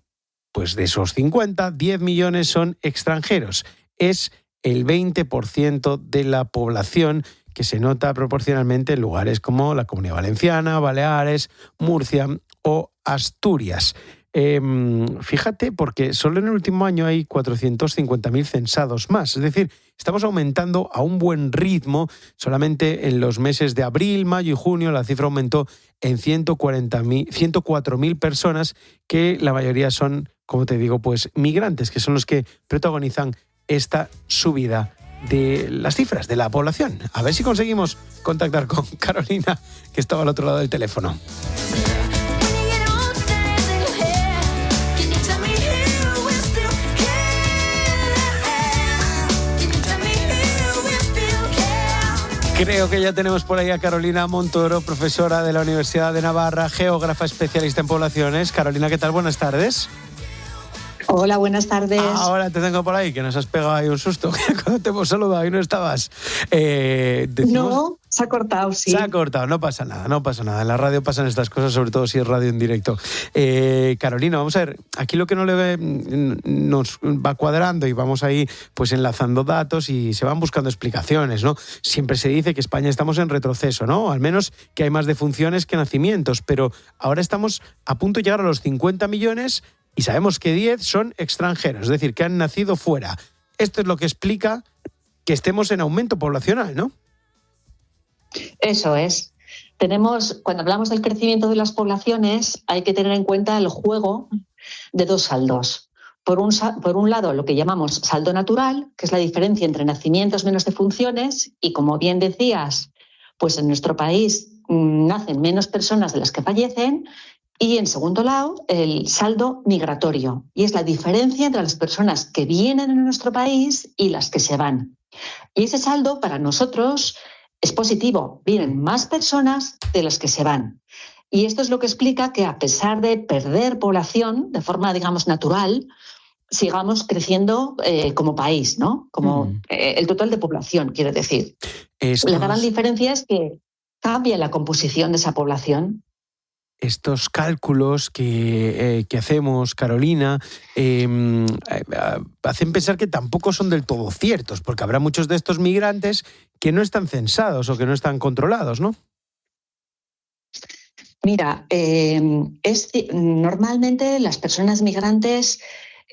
pues de esos 50, 10 millones son extranjeros. Es el 20% de la población que se nota proporcionalmente en lugares como la Comunidad Valenciana, Baleares, Murcia o Asturias. Fíjate, porque solo en el último año hay 450.000 censados más. Es decir, estamos aumentando a un buen ritmo. Solamente en los meses de abril, mayo y junio la cifra aumentó en 104.000 personas, que la mayoría son, como te digo, pues migrantes, que son los que protagonizan esta subida de las cifras de la población. A ver si conseguimos contactar con Carolina, que estaba al otro lado del teléfono. Creo que ya tenemos por ahí a Carolina Montoro, profesora de la Universidad de Navarra, geógrafa especialista en poblaciones. Carolina, ¿qué tal? Buenas tardes. Hola, buenas tardes. Ahora te tengo por ahí, que nos has pegado ahí un susto. Cuando te hemos saludado y no estabas. No, se ha cortado, sí. Se ha cortado, no pasa nada. En la radio pasan estas cosas, sobre todo si es radio en directo. Carolina, vamos a ver, aquí lo que nos va cuadrando y vamos ahí pues enlazando datos y se van buscando explicaciones, ¿no? Siempre se dice que España estamos en retroceso, ¿no? Al menos que hay más defunciones que nacimientos, pero ahora estamos a punto de llegar a los 50 millones y sabemos que 10 son extranjeros, es decir, que han nacido fuera. Esto es lo que explica que estemos en aumento poblacional, ¿no? Eso es. Cuando hablamos del crecimiento de las poblaciones, hay que tener en cuenta el juego de dos saldos. Por un lado, lo que llamamos saldo natural, que es la diferencia entre nacimientos menos defunciones, y como bien decías, pues en nuestro país nacen menos personas de las que fallecen. Y en segundo lado, el saldo migratorio, y es la diferencia entre las personas que vienen a nuestro país y las que se van. Y ese saldo para nosotros es positivo, vienen más personas de las que se van. Y esto es lo que explica que a pesar de perder población de forma, digamos, natural, sigamos creciendo como país, ¿no? Como el total de población, quiero decir. La gran diferencia es que cambia la composición de esa población. Estos cálculos que hacemos, Carolina, hacen pensar que tampoco son del todo ciertos, porque habrá muchos de estos migrantes que no están censados o que no están controlados, ¿no? Mira, normalmente las personas migrantes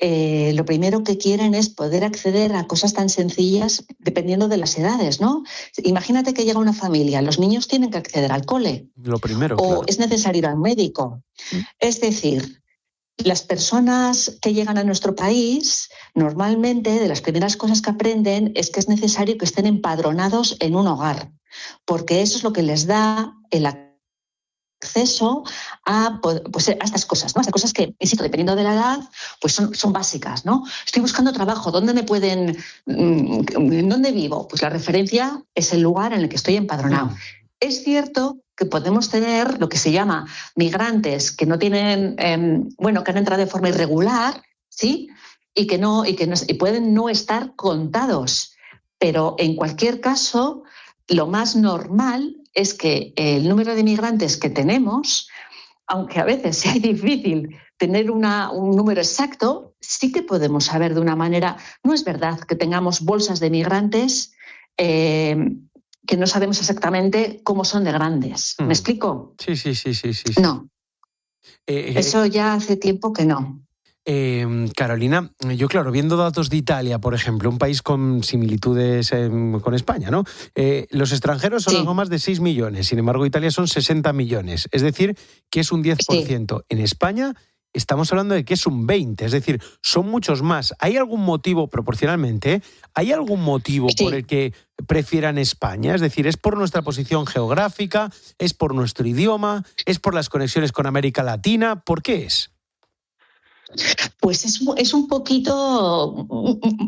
lo primero que quieren es poder acceder a cosas tan sencillas dependiendo de las edades, ¿no? Imagínate que llega una familia, los niños tienen que acceder al cole. Lo primero, o claro. Es necesario ir al médico. Es decir, las personas que llegan a nuestro país, normalmente de las primeras cosas que aprenden es que es necesario que estén empadronados en un hogar, porque eso es lo que les da el acceso a estas cosas, ¿no? Estas cosas que, insisto, dependiendo de la edad, pues son básicas, ¿no? Estoy buscando trabajo, ¿dónde vivo? Pues la referencia es el lugar en el que estoy empadronado. Es cierto que podemos tener lo que se llama migrantes que no tienen, que han entrado de forma irregular, ¿sí? Y pueden no estar contados. Pero en cualquier caso, lo más normal es que el número de migrantes que tenemos, aunque a veces sea difícil tener un número exacto, sí que podemos saber de una manera. No es verdad que tengamos bolsas de migrantes que no sabemos exactamente cómo son de grandes. ¿Me explico? Sí. No. Eso ya hace tiempo que no. Carolina, yo claro, viendo datos de Italia, por ejemplo, un país con similitudes con España, ¿no? Los extranjeros son algo más de 6 millones, sin embargo Italia son 60 millones, es decir, que es un 10%. Sí. En España estamos hablando de que es un 20%, es decir, son muchos más. ¿Hay algún motivo, proporcionalmente, por el que prefieran España? Es decir, ¿es por nuestra posición geográfica? ¿Es por nuestro idioma? ¿Es por las conexiones con América Latina? ¿Por qué es? Pues es un poquito,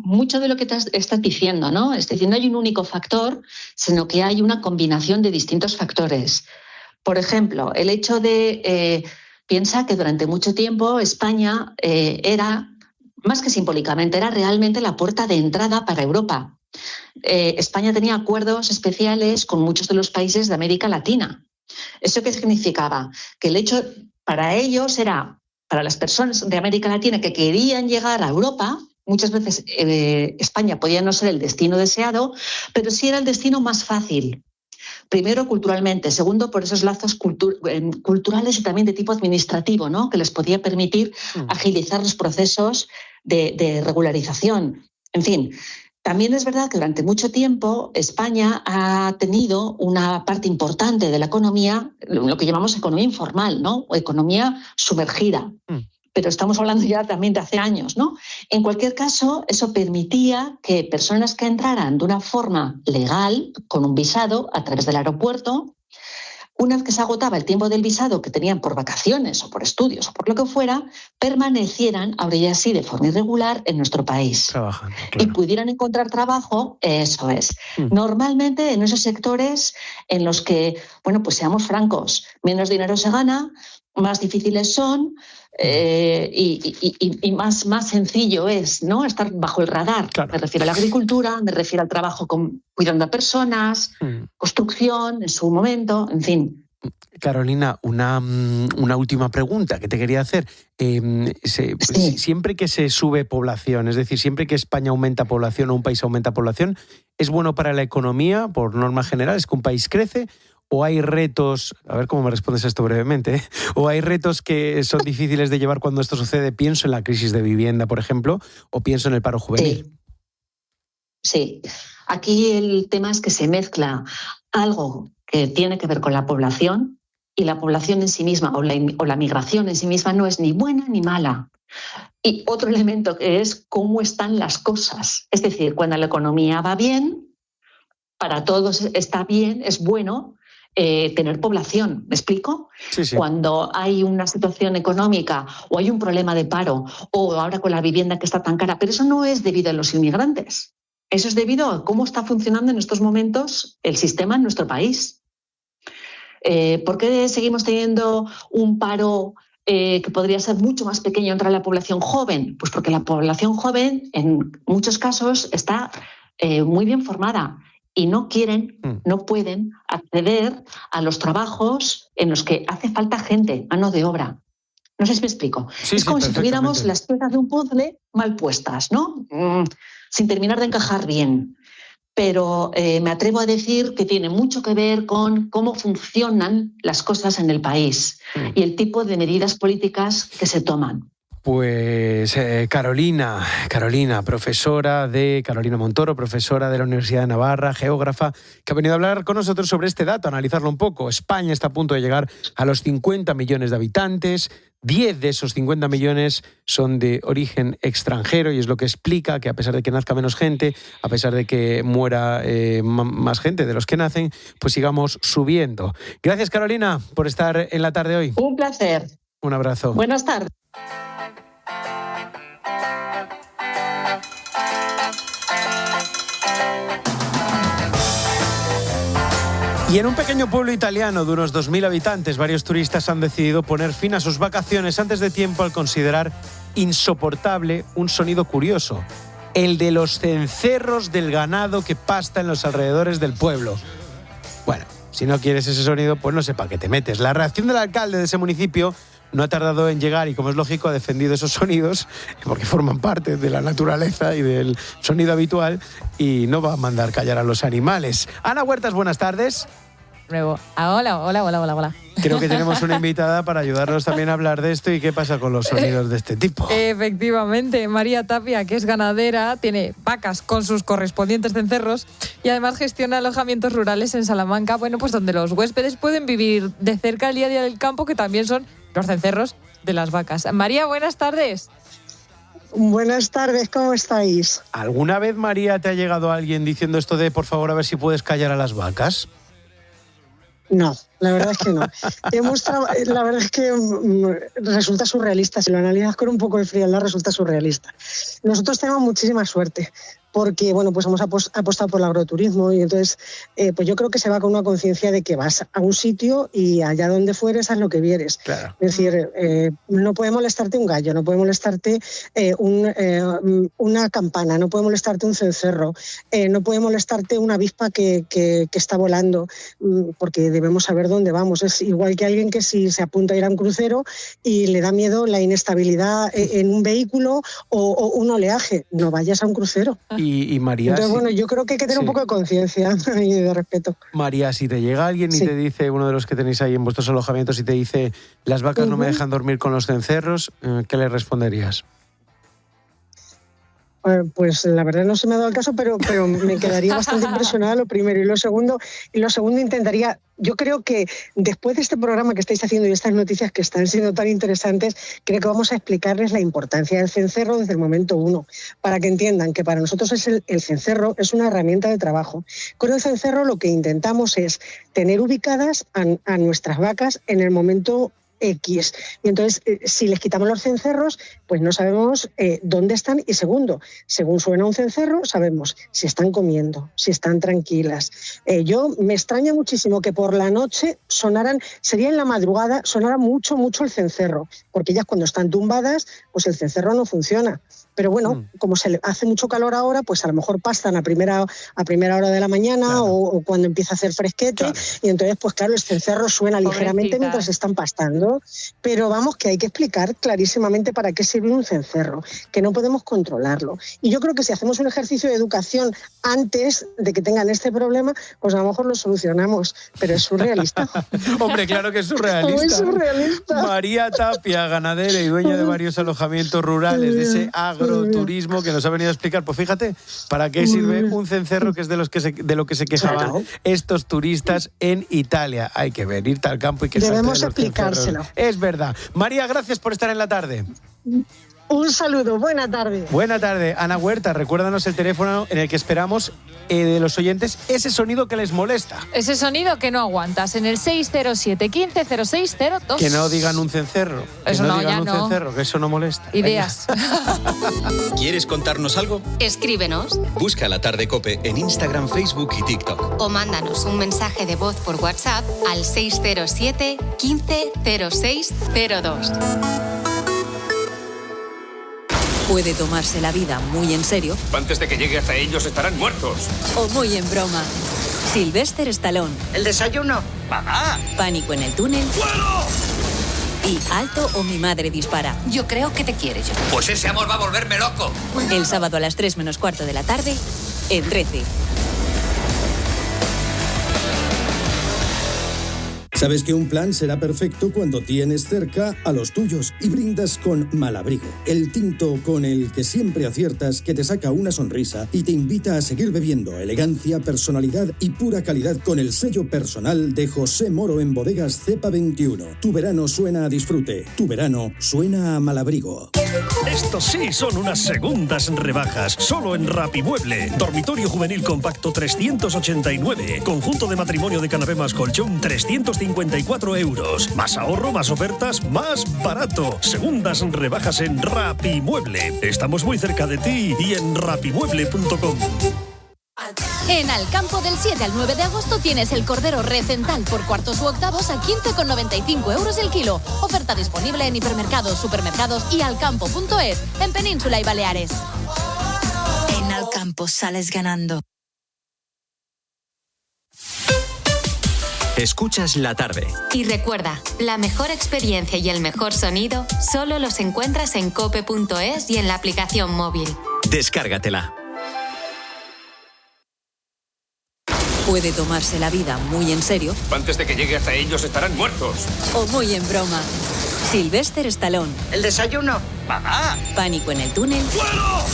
mucho de lo que estás diciendo, ¿no? Es decir, no hay un único factor, sino que hay una combinación de distintos factores. Por ejemplo, el hecho de, piensa que durante mucho tiempo España era, más que simbólicamente, era realmente la puerta de entrada para Europa. España tenía acuerdos especiales con muchos de los países de América Latina. ¿Eso qué significaba? Que el hecho para ellos era, para las personas de América Latina que querían llegar a Europa, muchas veces España podía no ser el destino deseado, pero sí era el destino más fácil. Primero, culturalmente. Segundo, por esos lazos culturales y también de tipo administrativo, ¿no? Que les podía permitir agilizar los procesos de regularización. En fin, también es verdad que durante mucho tiempo España ha tenido una parte importante de la economía, lo que llamamos economía informal, ¿no? O economía sumergida. Pero estamos hablando ya también de hace años, ¿no? En cualquier caso, eso permitía que personas que entraran de una forma legal, con un visado, a través del aeropuerto, una vez que se agotaba el tiempo del visado que tenían por vacaciones o por estudios o por lo que fuera, permanecieran, ahora ya sí, de forma irregular en nuestro país. Trabajando, claro. Y pudieran encontrar trabajo, eso es. Normalmente en esos sectores en los que, bueno, pues seamos francos, menos dinero se gana, más difíciles son y más sencillo es, ¿no? Estar bajo el radar. Claro. Me refiero a la agricultura, me refiero al trabajo cuidando a personas, construcción en su momento, en fin. Carolina, una última pregunta que te quería hacer. Siempre que se sube población, es decir, siempre que España aumenta población o un país aumenta población, ¿es bueno para la economía, por norma general? ¿Es que un país crece? ¿O hay retos, a ver cómo me respondes esto brevemente, o hay retos que son difíciles de llevar cuando esto sucede? Pienso en la crisis de vivienda, por ejemplo, o pienso en el paro juvenil. Sí. Aquí el tema es que se mezcla algo que tiene que ver con la población, y la población en sí misma o la migración en sí misma no es ni buena ni mala. Y otro elemento que es cómo están las cosas. Es decir, cuando la economía va bien, para todos está bien, es bueno tener población. ¿Me explico? Sí, sí. Cuando hay una situación económica o hay un problema de paro o ahora con la vivienda que está tan cara, pero eso no es debido a los inmigrantes. Eso es debido a cómo está funcionando en estos momentos el sistema en nuestro país. ¿Por qué seguimos teniendo un paro que podría ser mucho más pequeño entre la población joven? Pues porque la población joven en muchos casos está muy bien formada y no quieren, no pueden acceder a los trabajos en los que hace falta gente, mano de obra. No sé si me explico. Es como si tuviéramos las piezas de un puzzle mal puestas, ¿no? Sin terminar de encajar bien. Pero me atrevo a decir que tiene mucho que ver con cómo funcionan las cosas en el país y el tipo de medidas políticas que se toman. Pues Carolina Montoro, profesora de la Universidad de Navarra, geógrafa, que ha venido a hablar con nosotros sobre este dato, analizarlo un poco. España está a punto de llegar a los 50 millones de habitantes. 10 de esos 50 millones son de origen extranjero y es lo que explica que a pesar de que nazca menos gente, a pesar de que muera más gente de los que nacen, pues sigamos subiendo. Gracias, Carolina, por estar en la tarde hoy. Un placer. Un abrazo. Buenas tardes. Y en un pequeño pueblo italiano de unos 2.000 habitantes, varios turistas han decidido poner fin a sus vacaciones antes de tiempo al considerar insoportable un sonido curioso, el de los cencerros del ganado que pasta en los alrededores del pueblo. Bueno, si no quieres ese sonido, pues no sé para qué te metes. La reacción del alcalde de ese municipio no ha tardado en llegar y, como es lógico, ha defendido esos sonidos porque forman parte de la naturaleza y del sonido habitual y no va a mandar callar a los animales. Ana Huertas, buenas tardes. Nuevo. Hola. Creo que tenemos una invitada para ayudarnos también a hablar de esto y qué pasa con los sonidos de este tipo. Efectivamente, María Tapia, que es ganadera, tiene vacas con sus correspondientes cencerros y además gestiona alojamientos rurales en Salamanca, bueno, pues donde los huéspedes pueden vivir de cerca el día a día del campo, que también son los cencerros de las vacas. María, buenas tardes. Buenas tardes, ¿cómo estáis? ¿Alguna vez, María, te ha llegado alguien diciendo esto de por favor a ver si puedes callar a las vacas? No, la verdad es que no. La verdad es que resulta surrealista. Si lo analizas con un poco de frialdad, resulta surrealista. Nosotros tenemos muchísima suerte, porque bueno, pues hemos apostado por el agroturismo y entonces pues yo creo que se va con una conciencia de que vas a un sitio y allá donde fueres haz lo que vieres. Claro. Es decir, no puede molestarte un gallo, no puede molestarte una campana, no puede molestarte un cencerro, no puede molestarte una avispa que está volando, porque debemos saber dónde vamos. Es igual que alguien que si se apunta a ir a un crucero y le da miedo la inestabilidad en un vehículo o un oleaje, no vayas a un crucero. Y María... Entonces, bueno, yo creo que hay que tener un poco de conciencia y de respeto. María, si te llega alguien y te dice, uno de los que tenéis ahí en vuestros alojamientos, y te dice, las vacas no me dejan dormir con los cencerros, ¿qué le responderías? Pues la verdad no se me ha dado el caso, pero me quedaría bastante impresionada, lo primero. Y lo segundo intentaría... Yo creo que después de este programa que estáis haciendo y estas noticias que están siendo tan interesantes, creo que vamos a explicarles la importancia del cencerro desde el momento 1, para que entiendan que para nosotros el cencerro es una herramienta de trabajo. Con el cencerro lo que intentamos es tener ubicadas a nuestras vacas en el momento X. Y entonces, si les quitamos los cencerros, pues no sabemos dónde están. Y segundo, según suena un cencerro, sabemos si están comiendo, si están tranquilas. Yo me extraña muchísimo que por la noche sería en la madrugada, sonara mucho el cencerro, porque ellas cuando están tumbadas, pues el cencerro no funciona. Pero bueno, como se le hace mucho calor ahora, pues a lo mejor pastan a primera hora de la mañana, claro, o cuando empieza a hacer fresquete, claro. Y entonces, pues claro, el cencerro suena ligeramente mientras están pastando. Pero vamos, que hay que explicar clarísimamente para qué sirve un cencerro, que no podemos controlarlo. Y yo creo que si hacemos un ejercicio de educación antes de que tengan este problema, pues a lo mejor lo solucionamos, pero es surrealista. Hombre, claro que es surrealista. Muy surrealista. María Tapia, ganadera y dueña de varios alojamientos rurales, de ese agroturismo que nos ha venido a explicar. Pues fíjate, ¿para qué sirve un cencerro, que es de lo que se quejaban estos turistas en Italia? Hay que venir al campo y que debemos explicárselo. Es verdad. María, gracias por estar en la tarde. Un saludo, buena tarde. Buena tarde. Ana Huerta, recuérdanos el teléfono en el que esperamos de los oyentes ese sonido que les molesta. Ese sonido que no aguantas, en el 607 15 0602. Que no digan un cencerro. Eso no, digan ya un no. cencerro, que eso no molesta. Ideas. ¿Quieres contarnos algo? Escríbenos. Busca La Tarde COPE en Instagram, Facebook y TikTok. O mándanos un mensaje de voz por WhatsApp al 607 15 0602. Puede tomarse la vida muy en serio. Antes de que llegue hasta ellos estarán muertos. O muy en broma. Sylvester Stallone. ¿El desayuno? ¡Mamá! Pánico en el túnel. ¡Fuego! Y Alto o mi madre dispara. Yo creo que te quiere yo. Pues ese amor va a volverme loco. El sábado a las 3 menos cuarto de la tarde, en 13. Sabes que un plan será perfecto cuando tienes cerca a los tuyos y brindas con Malabrigo, el tinto con el que siempre aciertas, que te saca una sonrisa y te invita a seguir bebiendo. Elegancia, personalidad y pura calidad con el sello personal de José Moro en Bodegas Cepa 21. Tu verano suena a disfrute, tu verano suena a Malabrigo. Estos sí son unas segundas rebajas, solo en Rapimueble. Dormitorio juvenil compacto 389, conjunto de matrimonio de canapé más colchón 354 €. Más ahorro, más ofertas, más barato. Segundas rebajas en Rapimueble. Estamos muy cerca de ti y en rapimueble.com. En Alcampo del 7 al 9 de agosto tienes el cordero recental por cuartos u octavos a 15,95 € el kilo. Oferta disponible en hipermercados, supermercados y alcampo.es, en Península y Baleares. En Alcampo sales ganando. Escuchas La Tarde. Y recuerda, la mejor experiencia y el mejor sonido solo los encuentras en cope.es y en la aplicación móvil. Descárgatela. Puede tomarse la vida muy en serio. Antes de que llegue hasta ellos estarán muertos. O muy en broma. Sylvester Stallone. ¿El desayuno? ¡Mamá! Pánico en el túnel. ¡Fuego!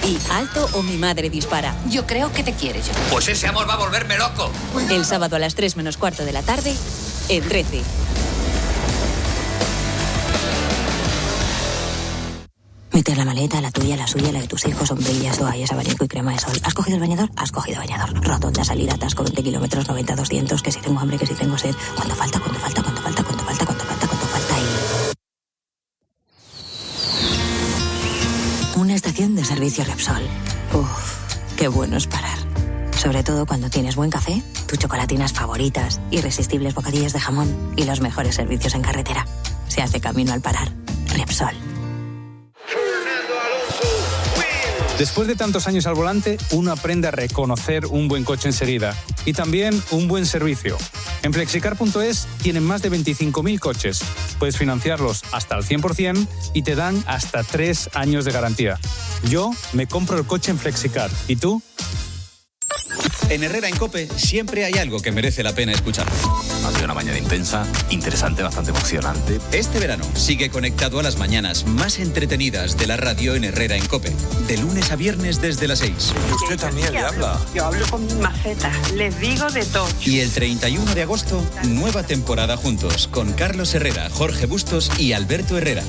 Y Alto o mi madre dispara. Yo creo que te quiere yo. Pues ese amor va a volverme loco. El sábado a las 3 menos cuarto de la tarde, en 13. Meter la maleta, la tuya, la suya, la de tus hijos, sombrillas, toallas, abanico y crema de sol. ¿Has cogido el bañador? Has cogido bañador. Rotonda, salida, atasco, 20 kilómetros, 90, 200, que si tengo hambre, que si tengo sed. ¿Cuánto falta? ¿Cuánto falta? ¿Cuánto falta? ¿Cuánto falta? ¿Cuánto falta? ¿Cuánto falta? Y... Una estación de servicio Repsol. Uf, qué bueno es parar. Sobre todo cuando tienes buen café, tus chocolatinas favoritas, irresistibles bocadillos de jamón y los mejores servicios en carretera. Se hace camino al parar. Repsol. Después de tantos años al volante, uno aprende a reconocer un buen coche enseguida y también un buen servicio. En Flexicar.es tienen más de 25.000 coches. Puedes financiarlos hasta al 100% y te dan hasta 3 años de garantía. Yo me compro el coche en Flexicar. ¿Y tú? En Herrera en COPE siempre hay algo que merece la pena escuchar. Ha sido una mañana intensa, interesante, bastante emocionante. Este verano sigue conectado a las mañanas más entretenidas de la radio en Herrera en COPE. De lunes a viernes desde las 6. Y usted también le habla. Yo hablo con mi maceta, les digo de todo. Y el 31 de agosto, nueva temporada juntos con Carlos Herrera, Jorge Bustos y Alberto Herrera.